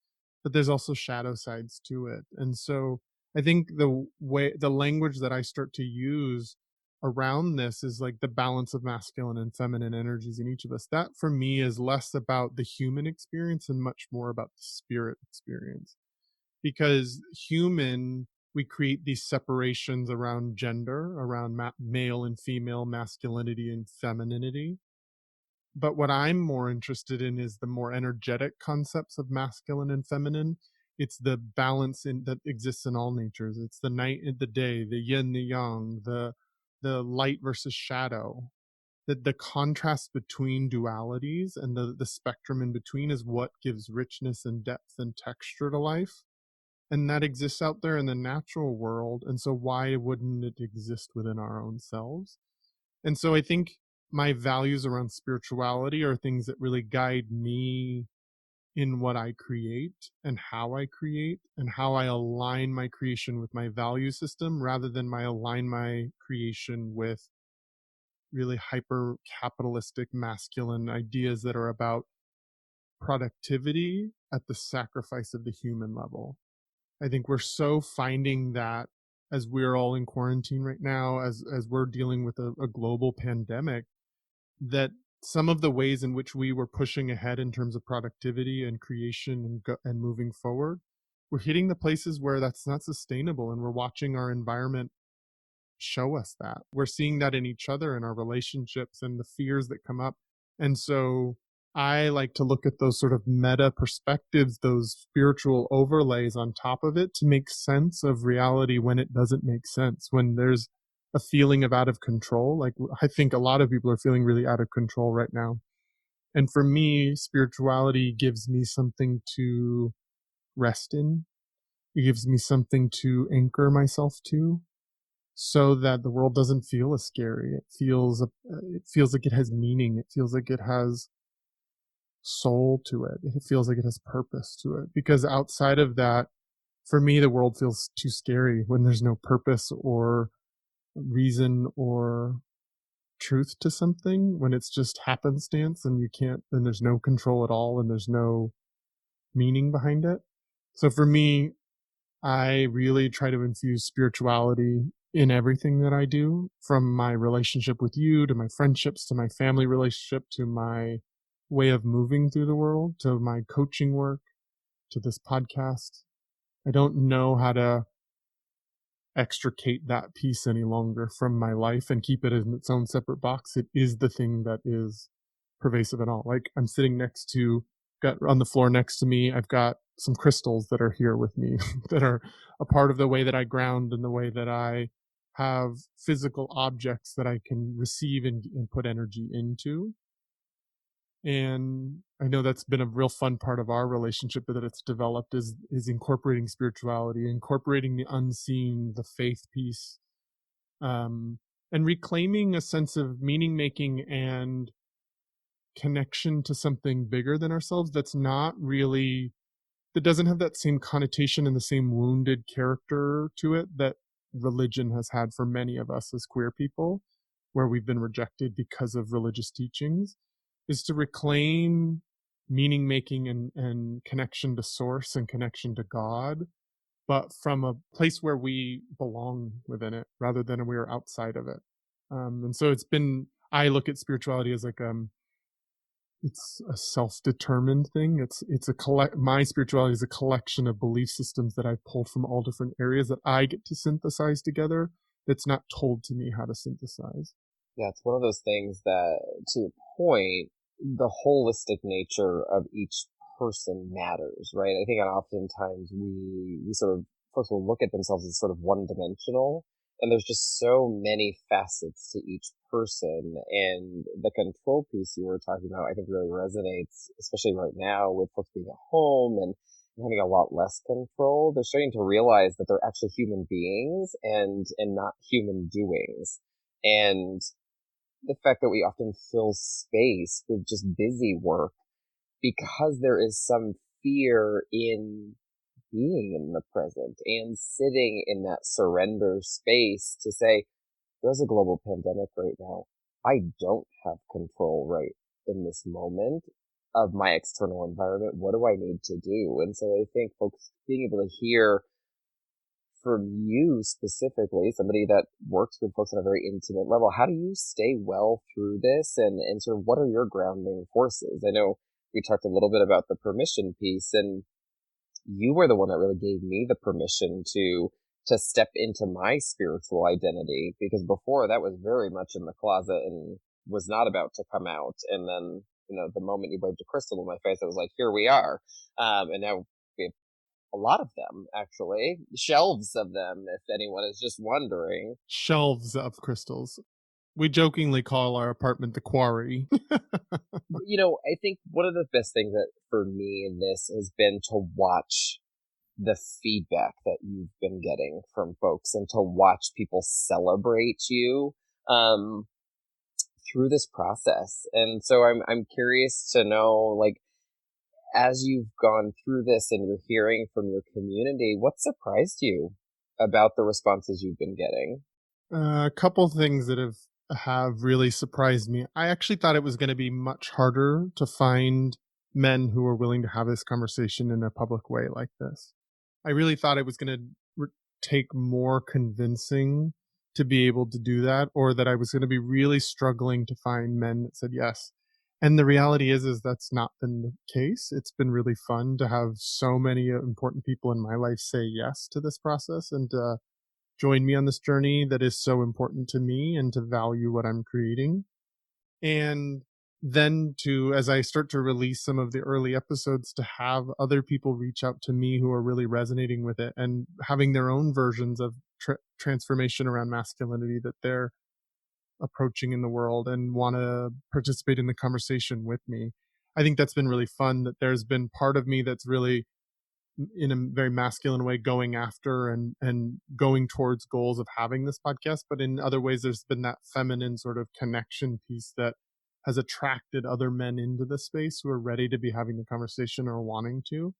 but there's also shadow sides to it. And so I think the language that I start to use around this is like the balance of masculine and feminine energies in each of us. That for me is less about the human experience and much more about the spirit experience. Because we create these separations around gender, around male and female, masculinity and femininity. But what I'm more interested in is the more energetic concepts of masculine and feminine. It's the balance that exists in all natures. It's the night and the day, the yin, the yang, the light versus shadow. The contrast between dualities and the spectrum in between is what gives richness and depth and texture to life. And that exists out there in the natural world. And so why wouldn't it exist within our own selves? And so I think my values around spirituality are things that really guide me in what I create and how I align my creation with my value system rather than align my creation with really hyper capitalistic masculine ideas that are about productivity at the sacrifice of the human level. I think we're so finding that as we're all in quarantine right now, as we're dealing with a global pandemic, that some of the ways in which we were pushing ahead in terms of productivity and creation and moving forward, we're hitting the places where that's not sustainable, and we're watching our environment show us that. We're seeing that in each other, in our relationships, and the fears that come up. And so I like to look at those sort of meta perspectives, those spiritual overlays on top of it to make sense of reality when it doesn't make sense, when there's a feeling of out of control. Like, I think a lot of people are feeling really out of control right now. And for me, spirituality gives me something to rest in. It gives me something to anchor myself to, so that the world doesn't feel as scary. It feels like it has meaning. It feels like it has soul to it. It feels like it has purpose to it. Because outside of that, for me, the world feels too scary when there's no purpose or reason or truth to something, when it's just happenstance and and there's no control at all and there's no meaning behind it. So for me, I really try to infuse spirituality in everything that I do, from my relationship with you to my friendships to my family relationship to my way of moving through the world to my coaching work to this podcast. I don't know how to extricate that piece any longer from my life and keep it in its own separate box. It is the thing that is pervasive in all. Like, I'm sitting got on the floor next to me, I've got some crystals that are here with me that are a part of the way that I ground and the way that I have physical objects that I can receive and put energy into. And I know that's been a real fun part of our relationship that it's developed is incorporating spirituality, incorporating the unseen, the faith piece, and reclaiming a sense of meaning making and connection to something bigger than ourselves that doesn't have that same connotation and the same wounded character to it that religion has had for many of us as queer people, where we've been rejected because of religious teachings, is to reclaim meaning making and connection to source and connection to God, but from a place where we belong within it rather than we are outside of it. And so I look at spirituality as like, it's a self-determined thing. My spirituality is a collection of belief systems that I've pulled from all different areas that I get to synthesize together. That's not told to me how to synthesize. Yeah, it's one of those things that, to your point, the holistic nature of each person matters, right? I think oftentimes we sort of, folks will look at themselves as sort of one-dimensional, and there's just so many facets to each person. And the control piece you were talking about, I think really resonates, especially right now with folks being at home and having a lot less control. They're starting to realize that they're actually human beings and not human doings. And the fact that we often fill space with just busy work because there is some fear in being in the present and sitting in that surrender space to say, there's a global pandemic right now. I don't have control right in this moment of my external environment. What do I need to do? And so I think folks being able to hear from you specifically, somebody that works with folks on a very intimate level, how do you stay well through this, and sort of what are your grounding forces? I know we talked a little bit about the permission piece, and you were the one that really gave me the permission to step into my spiritual identity, because before that was very much in the closet and was not about to come out. And then, the moment you waved a crystal in my face, I was like, here we are. And now we have a lot of them, actually, shelves of them, if anyone is just wondering. Shelves of crystals. We jokingly call our apartment the quarry. I think one of the best things that for me in this has been to watch the feedback that you've been getting from folks and to watch people celebrate you through this process. And so I'm curious to know, like, as you've gone through this and you're hearing from your community, what surprised you about the responses you've been getting? A couple things that have really surprised me. I actually thought it was going to be much harder to find men who were willing to have this conversation in a public way like this. I really thought it was going to take more convincing to be able to do that, or that I was going to be really struggling to find men that said yes. And the reality is that's not been the case. It's been really fun to have so many important people in my life say yes to this process and join me on this journey that is so important to me and to value what I'm creating. And then to, as I start to release some of the early episodes, to have other people reach out to me who are really resonating with it and having their own versions of transformation around masculinity that they're approaching in the world and want to participate in the conversation with me. I think that's been really fun, that there's been part of me that's really in a very masculine way going after and going towards goals of having this podcast, but in other ways there's been that feminine sort of connection piece that has attracted other men into the space who are ready to be having the conversation or wanting to,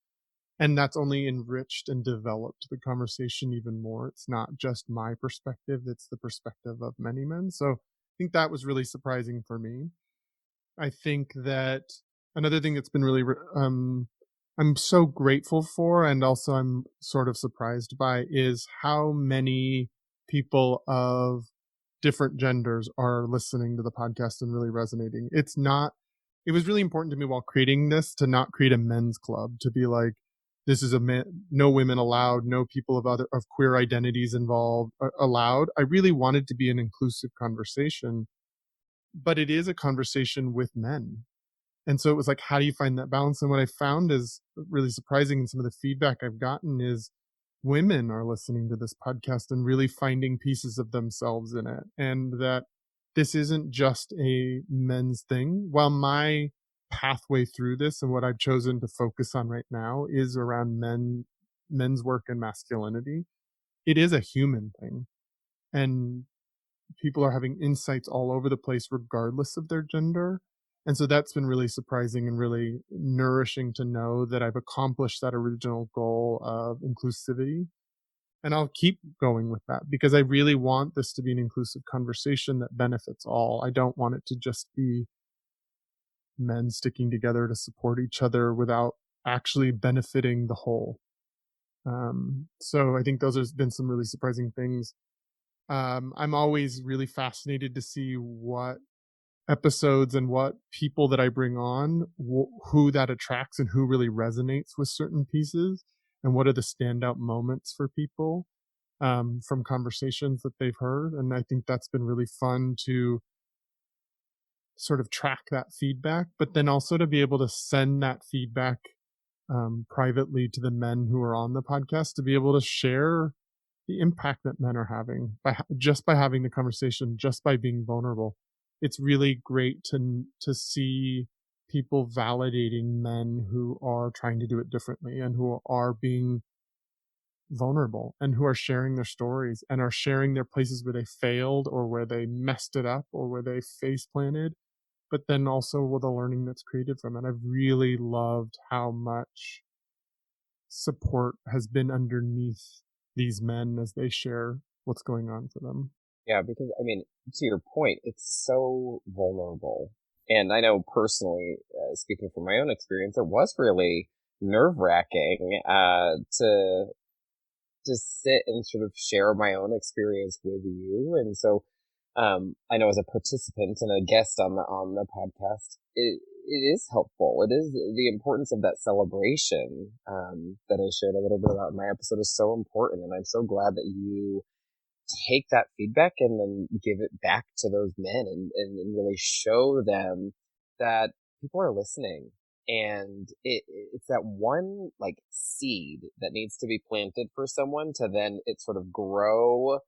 and that's only enriched and developed the conversation even more. It's not just my perspective, it's the perspective of many men. So I think that was really surprising for me. I think that another thing that's been really I'm so grateful for, and also I'm sort of surprised by, is how many people of different genders are listening to the podcast and really resonating. It was really important to me while creating this to not create a men's club, to be like, this is a man, no women allowed, no people of queer identities involved allowed. I really wanted to be an inclusive conversation, but it is a conversation with men. And so it was like, how do you find that balance? And what I found is really surprising, and some of the feedback I've gotten is women are listening to this podcast and really finding pieces of themselves in it. And that this isn't just a men's thing. While my pathway through this and what I've chosen to focus on right now is around men's work and masculinity, it is a human thing. And people are having insights all over the place regardless of their gender. And so that's been really surprising and really nourishing to know that I've accomplished that original goal of inclusivity. And I'll keep going with that because I really want this to be an inclusive conversation that benefits all. I don't want it to just be men sticking together to support each other without actually benefiting the whole. So I think those have been some really surprising things. I'm always really fascinated to see what episodes and what people that I bring on, who that attracts and who really resonates with certain pieces, and what are the standout moments for people from conversations that they've heard. And I think that's been really fun to sort of track that feedback, but then also to be able to send that feedback privately to the men who are on the podcast, to be able to share the impact that men are having just by having the conversation, just by being vulnerable. It's really great to see people validating men who are trying to do it differently and who are being vulnerable and who are sharing their stories and are sharing their places where they failed or where they messed it up or where they face planted, but then also with the learning that's created from it. I've really loved how much support has been underneath these men as they share what's going on for them. Yeah, because I mean, to your point, it's so vulnerable. And I know personally, speaking from my own experience, it was really nerve-wracking to sit and sort of share my own experience with you. And so, I know as a participant and a guest on the podcast, it is helpful. It is the importance of that celebration, that I shared a little bit about in my episode is so important. And I'm so glad that you take that feedback and then give it back to those men and really show them that people are listening. And it's that one like seed that needs to be planted for someone to then it sort of grow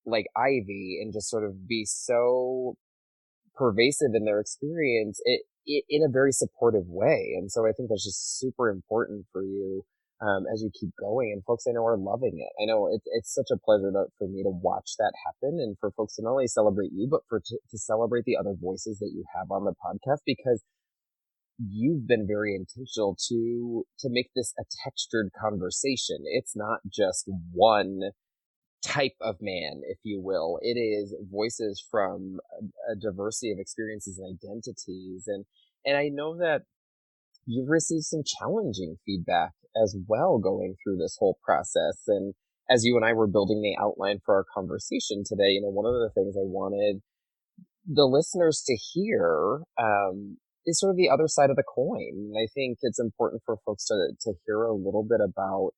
like ivy and just sort of be so pervasive in their experience it in a very supportive way. And so I think that's just super important for you as you keep going. And folks I know are loving it. I know it's such a pleasure for me to watch that happen and for folks to not only celebrate you, but to celebrate the other voices that you have on the podcast because you've been very intentional to make this a textured conversation. It's not just one type of man, if you will. It is voices from a diversity of experiences and identities. And I know that you've received some challenging feedback as well going through this whole process. And as you and I were building the outline for our conversation today, one of the things I wanted the listeners to hear is sort of the other side of the coin. And I think it's important for folks to hear a little bit about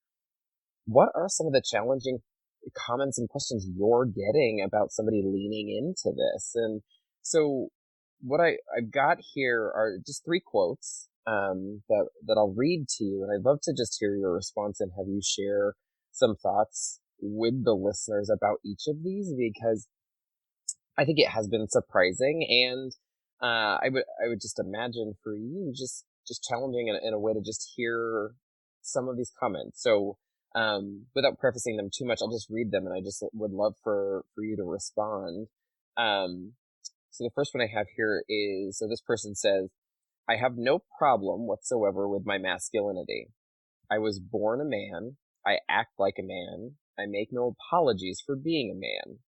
what are some of the challenging comments and questions you're getting about somebody leaning into this. And so what I've got here are just 3 quotes that I'll read to you. And I'd love to just hear your response and have you share some thoughts with the listeners about each of these, because I think it has been surprising, and I would just imagine for you just challenging in a way to just hear some of these comments. So without prefacing them too much, I'll just read them, and I just would love for you to respond. So the first one I have here is, so this person says, "I have no problem whatsoever with my masculinity. I was born a man. I act like a man. I make no apologies for being a man.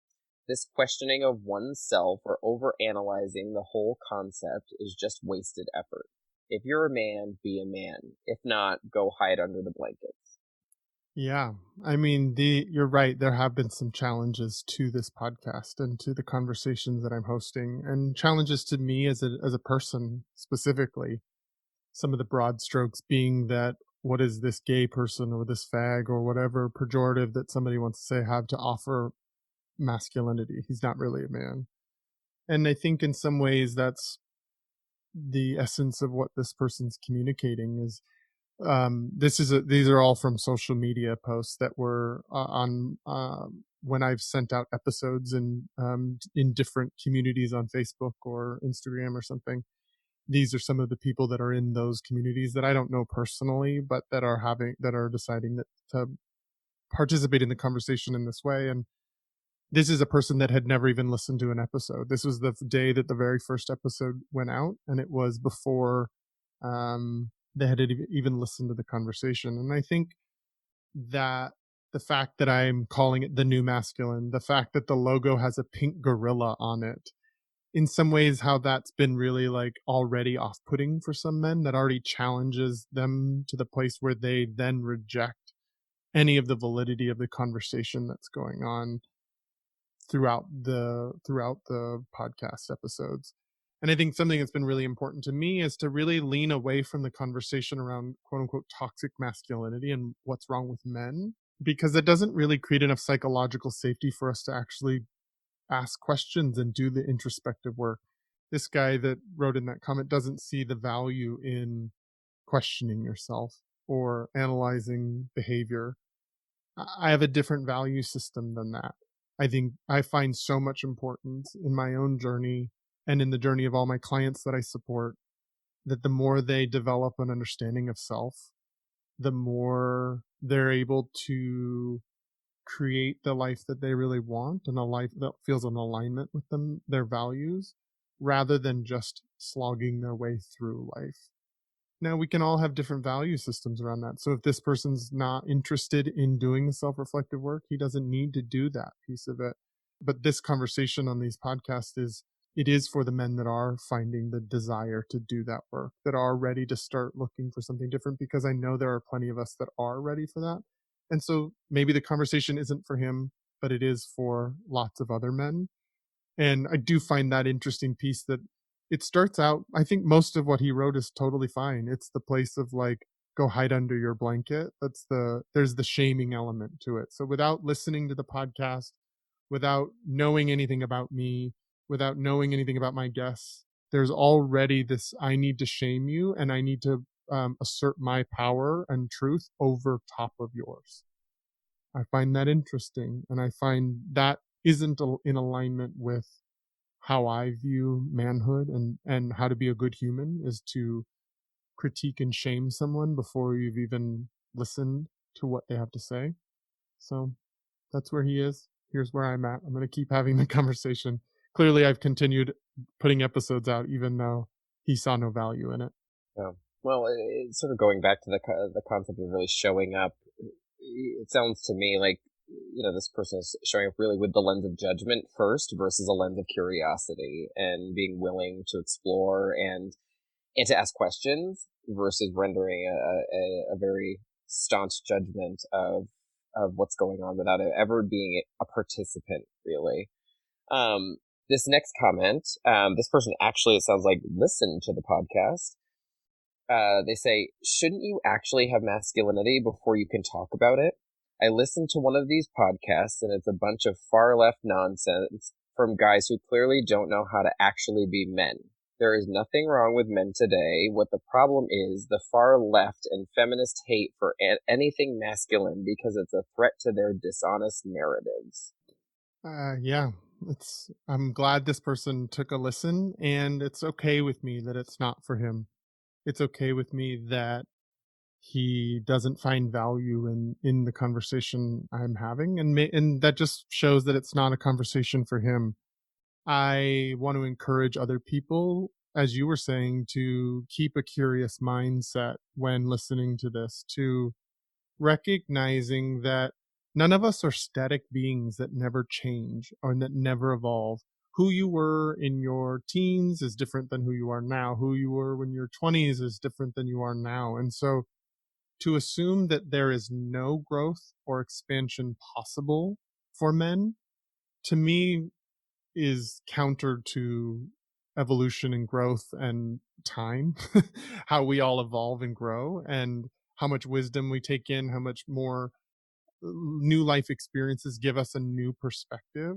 This questioning of oneself or overanalyzing the whole concept is just wasted effort. If you're a man, be a man. If not, go hide under the blankets." Yeah, I mean, you're right. There have been some challenges to this podcast and to the conversations that I'm hosting, and challenges to me as a person specifically. Some of the broad strokes being that what is this gay person or this fag or whatever pejorative that somebody wants to say have to offer masculinity? He's not really a man. And I think in some ways that's the essence of what this person's communicating is. These are all from social media posts that were on when I've sent out episodes in different communities on Facebook or Instagram or something. These are some of the people that are in those communities that I don't know personally, but that are deciding that to participate in the conversation in this way. And this is a person that had never even listened to an episode. This was the day that the very first episode went out, and it was before they had even listened to the conversation. And I think that the fact that I'm calling it the new masculine, the fact that the logo has a pink gorilla on it, in some ways how that's been really like already off-putting for some men, that already challenges them to the place where they then reject any of the validity of the conversation that's going on throughout the podcast episodes. And I think something that's been really important to me is to really lean away from the conversation around quote unquote toxic masculinity and what's wrong with men, because it doesn't really create enough psychological safety for us to actually ask questions and do the introspective work. This guy that wrote in that comment doesn't see the value in questioning yourself or analyzing behavior. I have a different value system than that. I think I find so much importance in my own journey and in the journey of all my clients that I support, that the more they develop an understanding of self, the more they're able to create the life that they really want, and a life that feels in alignment with them, their values, rather than just slogging their way through life. Now, we can all have different value systems around that. So if this person's not interested in doing the self-reflective work, he doesn't need to do that piece of it. But this conversation on these podcasts is for the men that are finding the desire to do that work, that are ready to start looking for something different, because I know there are plenty of us that are ready for that. And so maybe the conversation isn't for him, but it is for lots of other men. And I do find that interesting piece that it starts out, I think most of what he wrote is totally fine. It's the place of like, go hide under your blanket. There's the shaming element to it. So without listening to the podcast, without knowing anything about me, without knowing anything about my guests, there's already this, I need to shame you and I need to assert my power and truth over top of yours. I find that interesting. And I find that isn't in alignment with how I view manhood and how to be a good human, is to critique and shame someone before you've even listened to what they have to say. So that's where he is. Here's where I'm at. I'm going to keep having the conversation. Clearly, I've continued putting episodes out, even though he saw no value in it. Yeah. Well, it's sort of going back to the concept of really showing up. It sounds to me like this person is showing up really with the lens of judgment first versus a lens of curiosity and being willing to explore and to ask questions versus rendering a very staunch judgment of what's going on without ever being a participant, really. Um, this next comment, this person actually, it sounds like, listened to the podcast. They say, shouldn't you actually have masculinity before you can talk about it? I listened to one of these podcasts and it's a bunch of far left nonsense from guys who clearly don't know how to actually be men. There is nothing wrong with men today. What the problem is the far left and feminist hate for anything masculine because it's a threat to their dishonest narratives. Yeah, I'm glad this person took a listen, and it's okay with me that it's not for him. It's okay with me that he doesn't find value in the conversation I'm having, and that just shows that it's not a conversation for him. I want to encourage other people, as you were saying, to keep a curious mindset when listening to this, to recognizing that none of us are static beings that never change or that never evolve. Who you were in your teens is different than who you are now. Who you were when you're 20s is different than you are now. And so to assume that there is no growth or expansion possible for men, to me, is counter to evolution and growth and time, how we all evolve and grow, and how much wisdom we take in, how much more new life experiences give us a new perspective.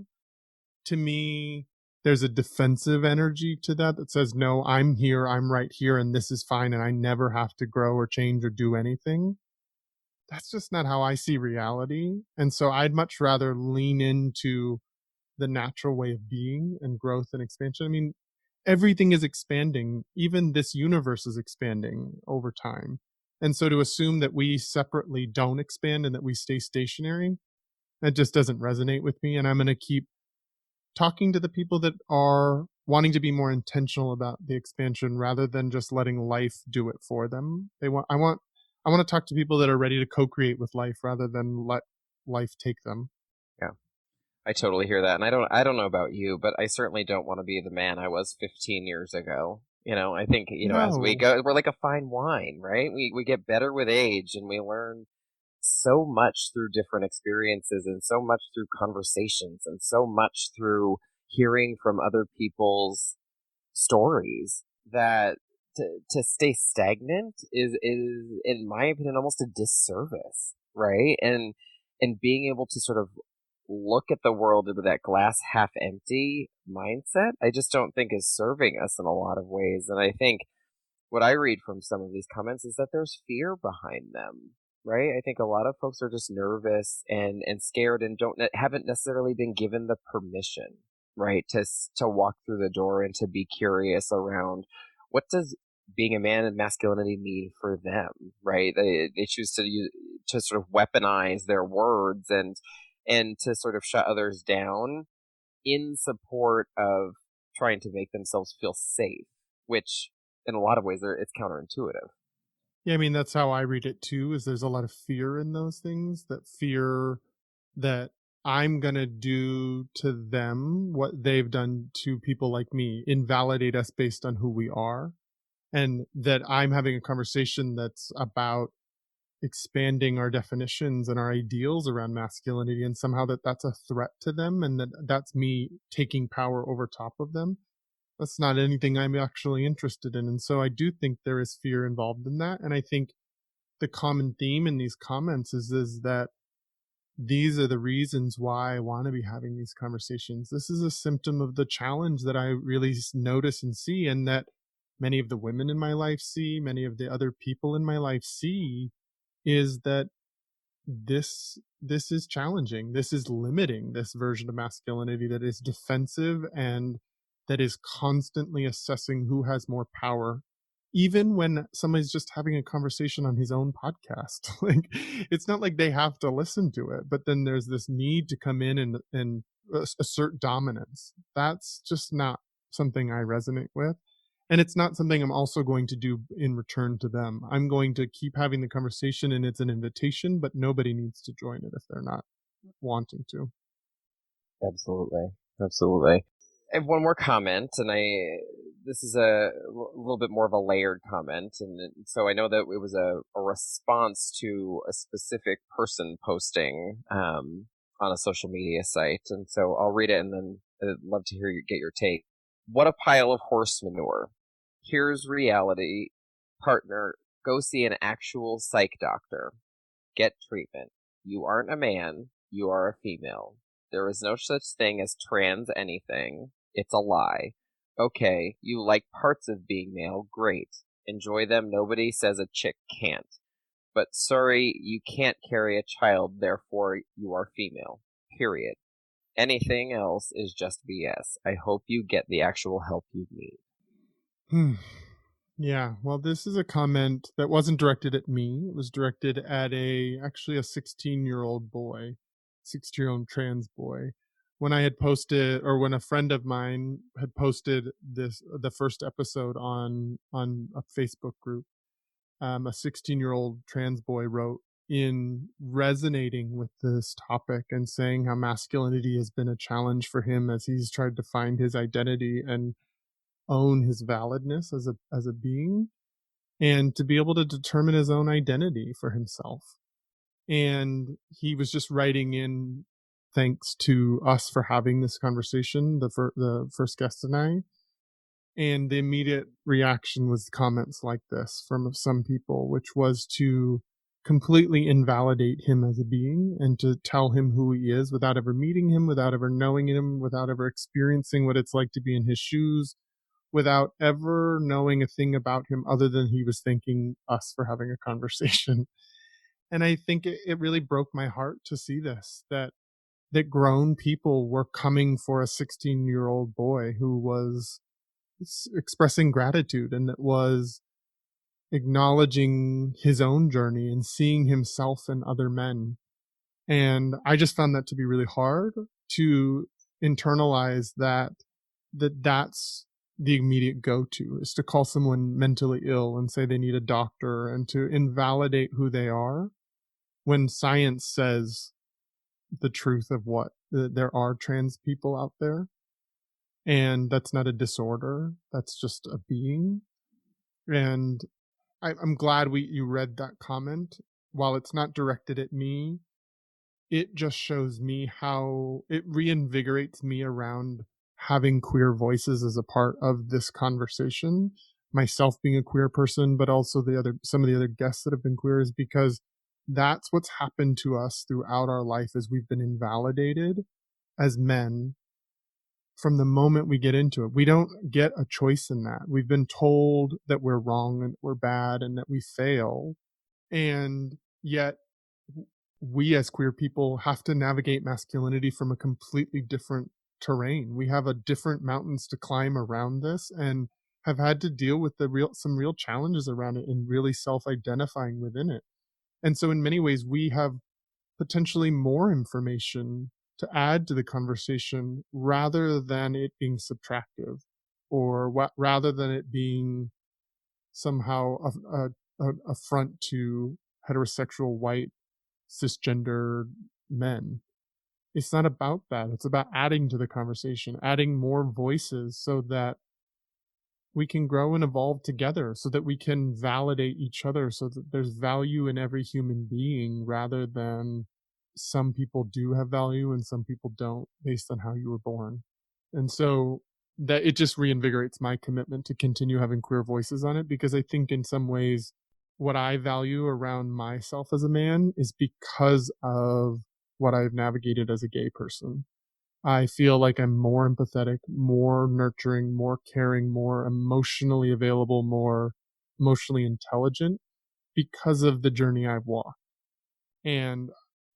To me, there's a defensive energy to that that says, no, I'm here, I'm right here, and this is fine, and I never have to grow or change or do anything. That's just not how I see reality. And so I'd much rather lean into the natural way of being and growth and expansion. I mean, everything is expanding. Even this universe is expanding over time. And so to assume that we separately don't expand and that we stay stationary, that just doesn't resonate with me. And I'm going to keep talking to the people that are wanting to be more intentional about the expansion rather than just letting life do it for them. I want to talk to people that are ready to co-create with life rather than let life take them. Yeah. I totally hear that. And I don't know about you, but I certainly don't want to be the man I was 15 years ago. I think, as we No. go, we're like a fine wine, right? We get better with age and we learn so much through different experiences and so much through conversations and so much through hearing from other people's stories that to stay stagnant is in my opinion almost a disservice, right? And being able to sort of look at the world with that glass half empty mindset, I just don't think is serving us in a lot of ways. And I think what I read from some of these comments is that there's fear behind them, right? I think a lot of folks are just nervous and scared and haven't necessarily been given the permission, right, to walk through the door and to be curious around what does being a man and masculinity mean for them, right? They choose to sort of weaponize their words and to sort of shut others down in support of trying to make themselves feel safe, which in a lot of ways it's counterintuitive. Yeah, I mean, that's how I read it too, is there's a lot of fear in those things, that fear that I'm going to do to them what they've done to people like me, invalidate us based on who we are, and that I'm having a conversation that's about expanding our definitions and our ideals around masculinity, and somehow that's a threat to them, and that's me taking power over top of them. That's not anything I'm actually interested in. And so I do think there is fear involved in that. And I think the common theme in these comments is that these are the reasons why I want to be having these conversations. This is a symptom of the challenge that I really notice and see, and that many of the women in my life see, many of the other people in my life see, is that this is challenging. This is limiting this version of masculinity that is defensive and that is constantly assessing who has more power, even when somebody's just having a conversation on his own podcast. Like, it's not like they have to listen to it, but then there's this need to come in and assert dominance. That's just not something I resonate with. And it's not something I'm also going to do in return to them. I'm going to keep having the conversation, and it's an invitation, but nobody needs to join it if they're not wanting to. Absolutely. Absolutely. I have one more comment, and this is a little bit more of a layered comment, and so I know that it was a response to a specific person posting on a social media site, and so I'll read it, and then I'd love to get your take. What a pile of horse manure. Here's reality. Partner, go see an actual psych doctor. Get treatment. You aren't a man. You are a female. There is no such thing as trans anything. It's a lie. Okay, you like parts of being male. Great. Enjoy them. Nobody says a chick can't. But sorry, you can't carry a child, therefore you are female. Period. Anything else is just BS. I hope you get the actual help you need. Yeah, well, this is a comment that wasn't directed at me. It was directed at actually a 16-year-old boy, 16-year-old trans boy. When I had posted, or when a friend of mine had posted the first episode on a Facebook group, a 16-year-old trans boy wrote in resonating with this topic and saying how masculinity has been a challenge for him as he's tried to find his identity and own his validness as a being, and to be able to determine his own identity for himself. And he was just writing in thanks to us for having this conversation, the first guest and I. And the immediate reaction was comments like this from some people, which was to completely invalidate him as a being and to tell him who he is without ever meeting him, without ever knowing him, without ever experiencing what it's like to be in his shoes, without ever knowing a thing about him other than he was thanking us for having a conversation. And I think it really broke my heart to see this, that grown people were coming for a 16-year-old boy who was expressing gratitude and that was acknowledging his own journey and seeing himself in other men. And I just found that to be really hard to internalize that's the immediate go-to, is to call someone mentally ill and say they need a doctor and to invalidate who they are when science says the truth of what there are trans people out there, and that's not a disorder, that's just a being. And I'm glad you read that comment. While it's not directed at me, it just shows me how it reinvigorates me around having queer voices as a part of this conversation, myself being a queer person, but also some of the other guests that have been queer, is because that's what's happened to us throughout our life, as we've been invalidated as men from the moment we get into it. We don't get a choice in that. We've been told that we're wrong and we're bad and that we fail. And yet we as queer people have to navigate masculinity from a completely different terrain. We have a different mountains to climb around this and have had to deal with some real challenges around it and really self-identifying within it. And so in many ways we have potentially more information to add to the conversation rather than it being subtractive, or rather than it being somehow a front to heterosexual white cisgender men. It's not about that. It's about adding to the conversation, adding more voices so that we can grow and evolve together, so that we can validate each other, so that there's value in every human being rather than some people do have value and some people don't based on how you were born. And so that it just reinvigorates my commitment to continue having queer voices on it, because I think in some ways what I value around myself as a man is because of what I've navigated as a gay person. I feel like I'm more empathetic, more nurturing, more caring, more emotionally available, more emotionally intelligent because of the journey I've walked. And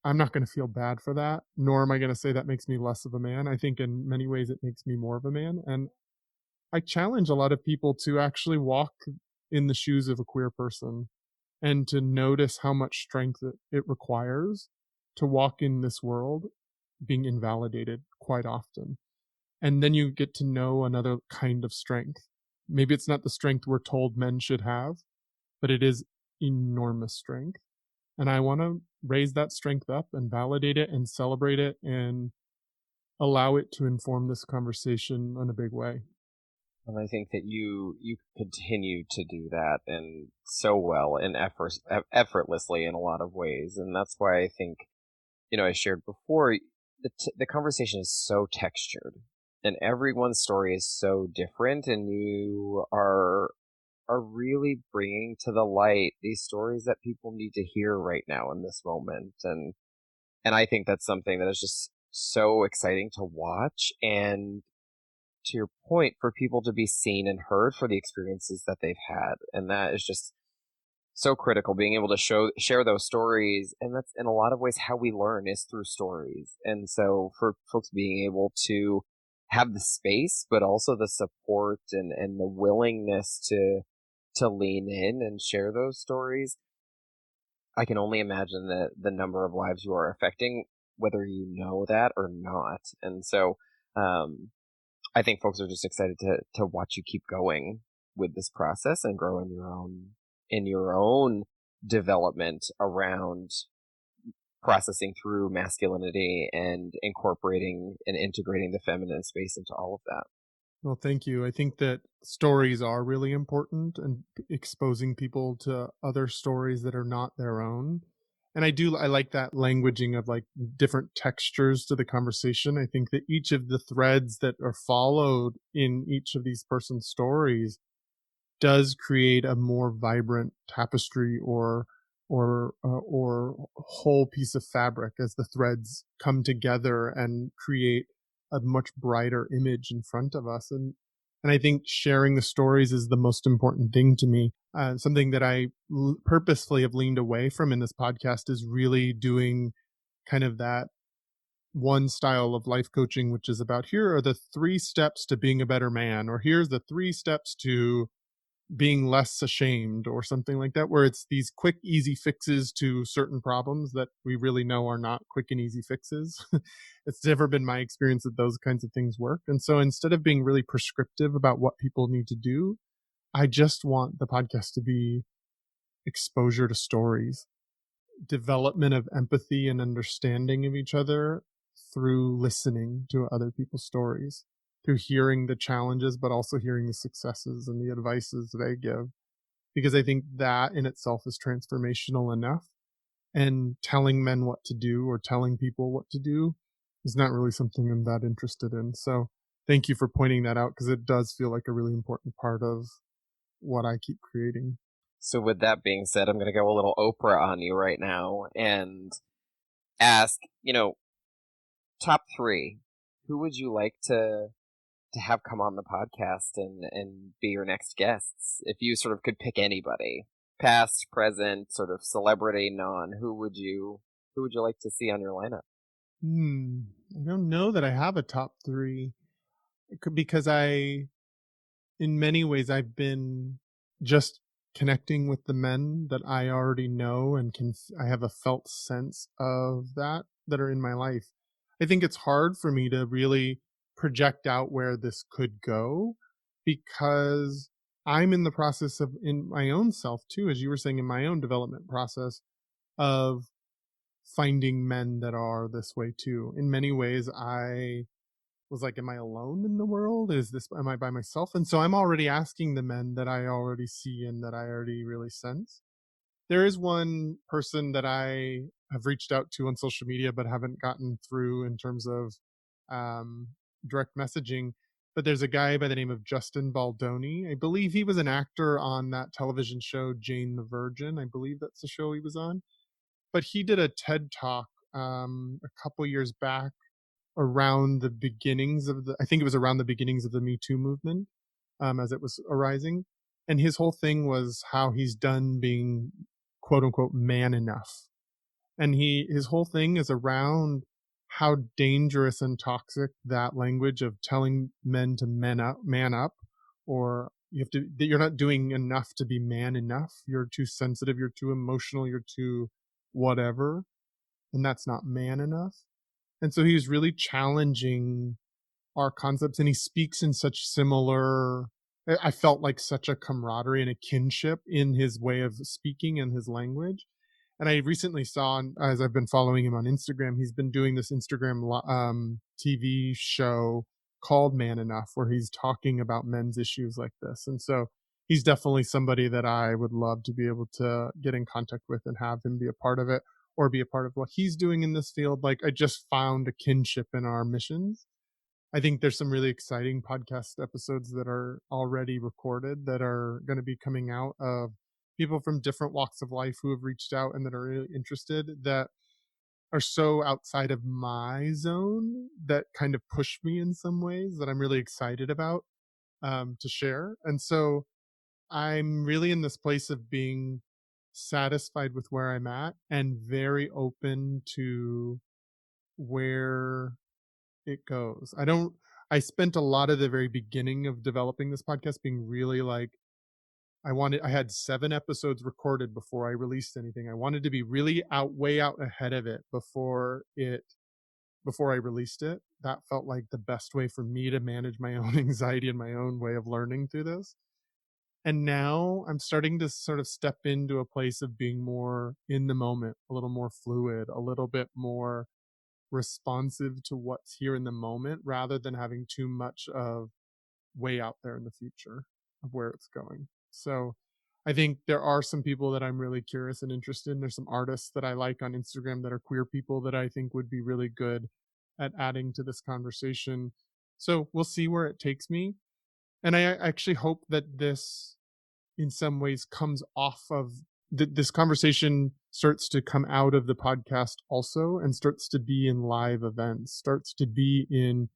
I'm not going to feel bad for that, nor am I going to say that makes me less of a man. I think in many ways it makes me more of a man. And I challenge a lot of people to actually walk in the shoes of a queer person and to notice how much strength it requires to walk in this world being invalidated quite often. And then you get to know another kind of strength. Maybe it's not the strength we're told men should have, but it is enormous strength. And I want to raise that strength up and validate it and celebrate it and allow it to inform this conversation in a big way. And I think that you continue to do that and so well and effortlessly in a lot of ways. And that's why I think, I shared before, the conversation is so textured and everyone's story is so different, and you are really bringing to the light these stories that people need to hear right now in this moment. And I think that's something that is just so exciting to watch, and to your point, for people to be seen and heard for the experiences that they've had. And that is just so critical, being able to share those stories. And that's in a lot of ways how we learn, is through stories. And so for folks being able to have the space, but also the support and the willingness to lean in and share those stories, I can only imagine the number of lives you are affecting, whether you know that or not. And so I think folks are just excited to watch you keep going with this process and grow in your own development around processing through masculinity and incorporating and integrating the feminine space into all of that. Well, thank you. I think that stories are really important, and exposing people to other stories that are not their own. And I like that languaging of like different textures to the conversation. I think that each of the threads that are followed in each of these person's stories does create a more vibrant tapestry or whole piece of fabric as the threads come together and create a much brighter image in front of us. And I think sharing the stories is the most important thing to me. Something that I purposefully have leaned away from in this podcast is really doing kind of that one style of life coaching, which is about, here are the 3 steps to being a better man, or here's the 3 steps to being less ashamed, or something like that, where it's these quick, easy fixes to certain problems that we really know are not quick and easy fixes. It's never been my experience that those kinds of things work. And so instead of being really prescriptive about what people need to do, I just want the podcast to be exposure to stories, development of empathy and understanding of each other through listening to other people's stories, through hearing the challenges, but also hearing the successes and the advices they give. Because I think that in itself is transformational enough. And telling men what to do or telling people what to do is not really something I'm that interested in. So thank you for pointing that out, because it does feel like a really important part of what I keep creating. So with that being said, I'm going to go a little Oprah on you right now and ask, top 3, who would you like to have come on the podcast and be your next guests? If you sort of could pick anybody, past, present, sort of celebrity, non, who would you like to see on your lineup? I don't know that I have a top 3. Because in many ways, I've been just connecting with the men that I already know, and I have a felt sense of that are in my life. I think it's hard for me to really project out where this could go, because I'm in the process of, in my own self too, as you were saying, in my own development process of finding men that are this way too. In many ways, I was like, am I alone in the world? Am I by myself? And so I'm already asking the men that I already see and that I already really sense. There is one person that I have reached out to on social media, but haven't gotten through in terms of um, direct messaging. But there's a guy by the name of Justin Baldoni. I believe he was an actor on that television show, Jane the Virgin. I believe that's the show he was on. But he did a TED talk a couple years back around the beginnings of I think it was around the beginnings of the Me Too movement, as it was arising. And his whole thing was how he's done being quote unquote man enough. And his whole thing is around how dangerous and toxic that language of telling men to man up, or that you're not doing enough to be man enough. You're too sensitive, you're too emotional, you're too whatever. And that's not man enough. And so he was really challenging our concepts, and he speaks in such similar I felt like such a camaraderie and a kinship in his way of speaking and his language. And I recently saw, as I've been following him on Instagram, he's been doing this TV show called Man Enough, where he's talking about men's issues like this. And so he's definitely somebody that I would love to be able to get in contact with and have him be a part of it, or be a part of what he's doing in this field. Like, I just found a kinship in our missions. I think there's some really exciting podcast episodes that are already recorded that are going to be coming out of people from different walks of life who have reached out and that are really interested, that are so outside of my zone, that kind of push me in some ways, that I'm really excited about to share. And so I'm really in this place of being satisfied with where I'm at and very open to where it goes. I spent a lot of the very beginning of developing this podcast being really like, I had 7 episodes recorded before I released anything. I wanted to be really way out ahead of it before I released it. That felt like the best way for me to manage my own anxiety and my own way of learning through this. And now I'm starting to sort of step into a place of being more in the moment, a little more fluid, a little bit more responsive to what's here in the moment, rather than having too much of way out there in the future of where it's going. So I think there are some people that I'm really curious and interested in. There's some artists that I like on Instagram that are queer people that I think would be really good at adding to this conversation. So we'll see where it takes me. And I actually hope that this, in some ways, comes off of this conversation, starts to come out of the podcast also, and starts to be in live events, starts to be in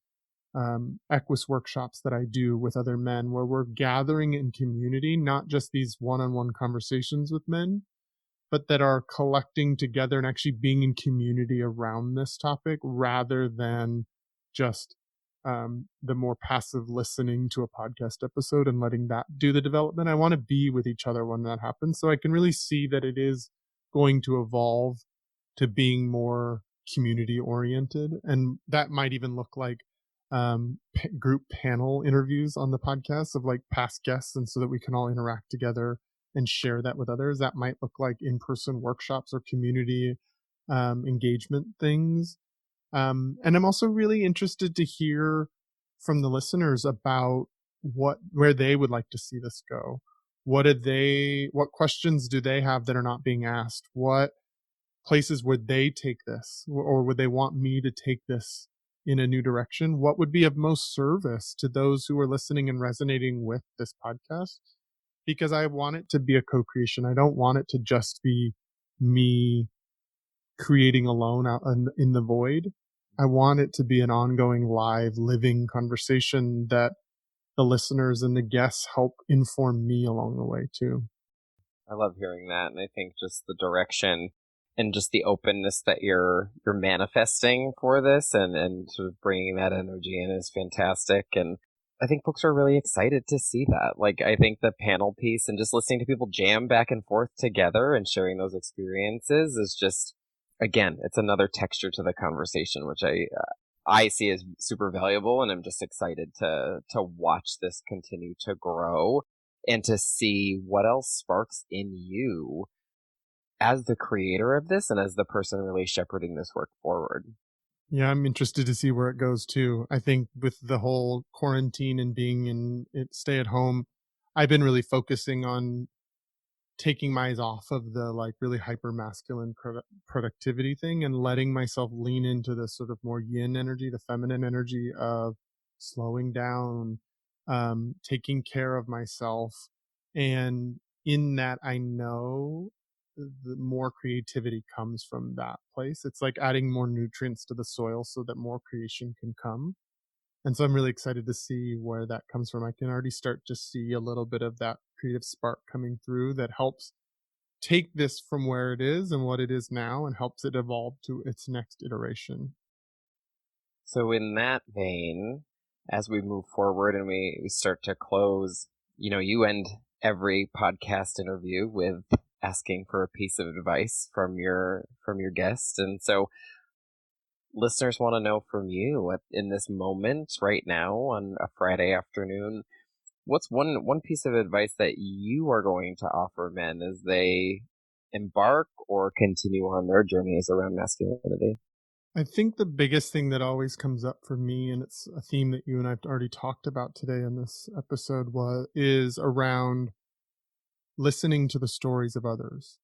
Equus workshops that I do with other men, where we're gathering in community, not just these one-on-one conversations with men, but that are collecting together and actually being in community around this topic, rather than just the more passive listening to a podcast episode and letting that do the development. I want to be with each other when that happens, so I can really see that it is going to evolve to being more community oriented. And that might even look like group panel interviews on the podcast of like past guests, and so that we can all interact together and share that with others. That might look like in-person workshops or community engagement things. And I'm also really interested to hear from the listeners about where they would like to see this go. What questions do they have that are not being asked? What places would they take this, or would they want me to take this in a new direction? What would be of most service to those who are listening and resonating with this podcast? Because I want it to be a co-creation. I don't want it to just be me creating alone out in the void. I want it to be an ongoing, live, living conversation that the listeners and the guests help inform me along the way too. I love hearing that, and I think just the direction and just the openness that you're manifesting for this, and sort of bringing that energy in is fantastic. And I think folks are really excited to see that. Like, I think the panel piece and just listening to people jam back and forth together and sharing those experiences is just, again, it's another texture to the conversation, which I see as super valuable, and I'm just excited to watch this continue to grow and to see what else sparks in you as the creator of this and as the person really shepherding this work forward. Yeah, I'm interested to see where it goes too. I think with the whole quarantine and being in stay at home, I've been really focusing on taking my eyes off of the like really hyper masculine productivity thing, and letting myself lean into the sort of more yin energy, the feminine energy of slowing down, taking care of myself. And in that, I know the more creativity comes from that place. It's like adding more nutrients to the soil so that more creation can come. And so I'm really excited to see where that comes from. I can already start to see a little bit of that creative spark coming through that helps take this from where it is and what it is now, and helps it evolve to its next iteration. So in that vein, as we move forward and we start to close, you end every podcast interview with asking for a piece of advice from your guest. And so listeners want to know from you in this moment right now on a Friday afternoon, What's one piece of advice that you are going to offer men as they embark or continue on their journeys around masculinity? I think the biggest thing that always comes up for me, and it's a theme that you and I've already talked about today in this episode, is around listening to the stories of others.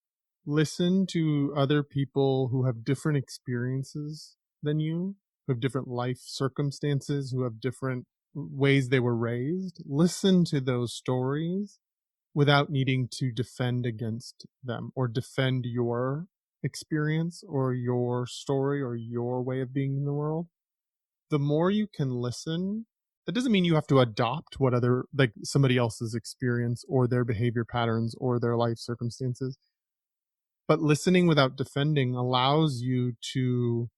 Listen to other people who have different experiences than you, who have different life circumstances, who have different ways they were raised. Listen to those stories without needing to defend against them or defend your experience or your story or your way of being in the world. The more you can listen, that doesn't mean you have to adopt what other, like somebody else's experience or their behavior patterns or their life circumstances. But listening without defending allows you to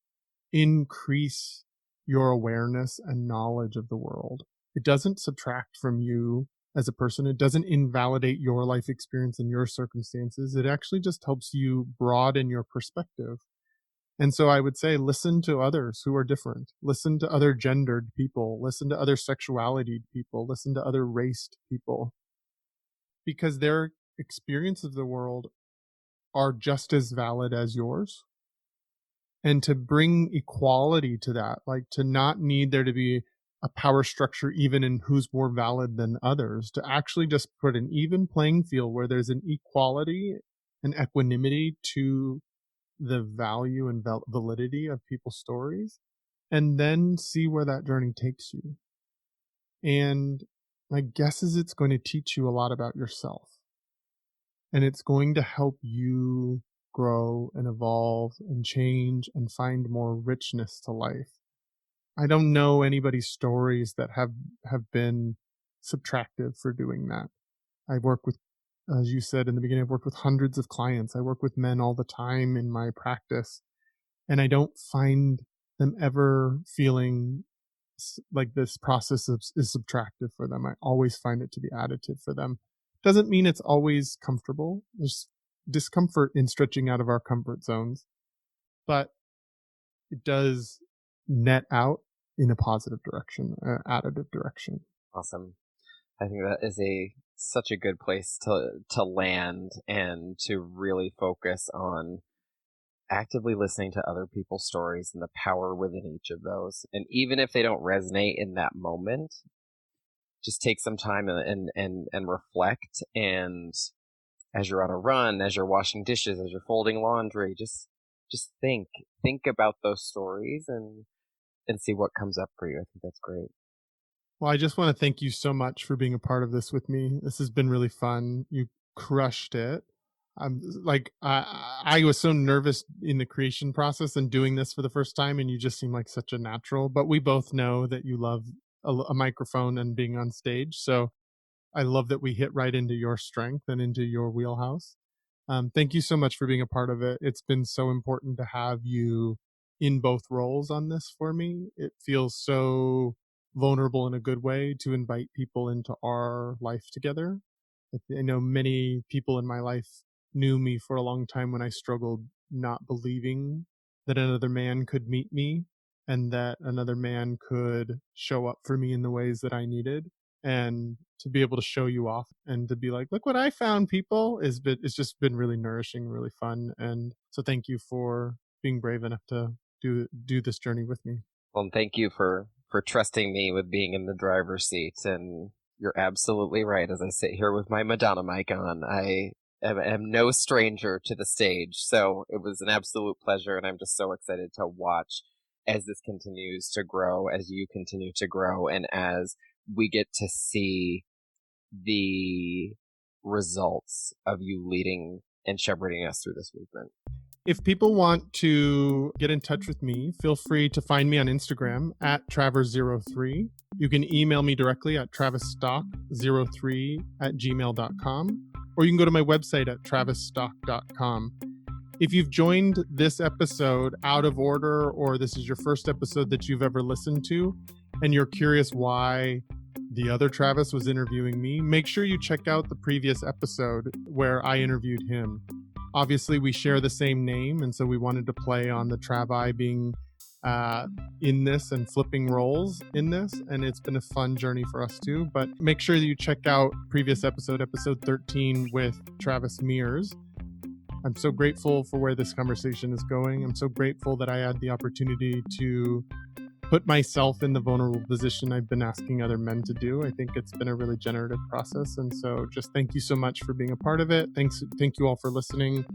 increase your awareness and knowledge of the world. It doesn't subtract from you as a person. It doesn't invalidate your life experience and your circumstances. It actually just helps you broaden your perspective. And so I would say, listen to others who are different. Listen to other gendered people. Listen to other sexuality people. Listen to other raced people. Because their experience of the world are just as valid as yours. And to bring equality to that, like to not need there to be a power structure even in who's more valid than others, to actually just put an even playing field where there's an equality and equanimity to the value and validity of people's stories, and then see where that journey takes you. And my guess is it's going to teach you a lot about yourself, and it's going to help you grow and evolve and change and find more richness to life. I don't know anybody's stories that have been subtractive for doing that. I work with, as you said in the beginning, I've worked with hundreds of clients. I work with men all the time in my practice, and I don't find them ever feeling like this process is subtractive for them. I always find it to be additive for them. Doesn't mean it's always comfortable. There's discomfort in stretching out of our comfort zones, but it does net out in a positive direction, additive direction. Awesome. I think that is such a good place to land and to really focus on actively listening to other people's stories and the power within each of those. And even if they don't resonate in that moment, just take some time and reflect. And as you're on a run, as you're washing dishes, as you're folding laundry, just think about those stories and see what comes up for you. I think that's great. Well, I just want to thank you so much for being a part of this with me. This has been really fun. You crushed it. I'm like, I was so nervous in the creation process and doing this for the first time, and you just seem like such a natural. But we both know that you love a microphone and being on stage. So I love that we hit right into your strength and into your wheelhouse. Thank you so much for being a part of it. It's been so important to have you in both roles on this for me. It feels so vulnerable in a good way to invite people into our life together. I know many people in my life knew me for a long time when I struggled not believing that another man could meet me and that another man could show up for me in the ways that I needed. And to be able to show you off and to be like, look what I found, people, it's just been really nourishing, really fun. And so thank you for being brave enough to do this journey with me. Well, thank you for trusting me with being in the driver's seat. And you're absolutely right. As I sit here with my Madonna mic on, I am no stranger to the stage. So it was an absolute pleasure. And I'm just so excited to watch as this continues to grow, as you continue to grow, and as we get to see the results of you leading and shepherding us through this movement. If people want to get in touch with me, feel free to find me on Instagram at Travers03. You can email me directly at travisstock03@gmail.com, or you can go to my website at travisstock.com. If you've joined this episode out of order, or this is your first episode that you've ever listened to, and you're curious why the other Travis was interviewing me, make sure you check out the previous episode where I interviewed him. Obviously, we share the same name, and so we wanted to play on the Travii being in this and flipping roles in this, and it's been a fun journey for us too. But make sure that you check out previous episode 13 with Travis Mears. I'm so grateful for where this conversation is going. I'm so grateful that I had the opportunity to put myself in the vulnerable position I've been asking other men to do. I think it's been a really generative process. And so just thank you so much for being a part of it. Thank you all for listening.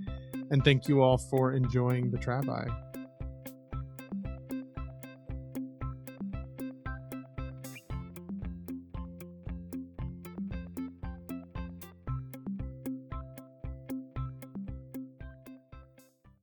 And thank you all for enjoying the Travii.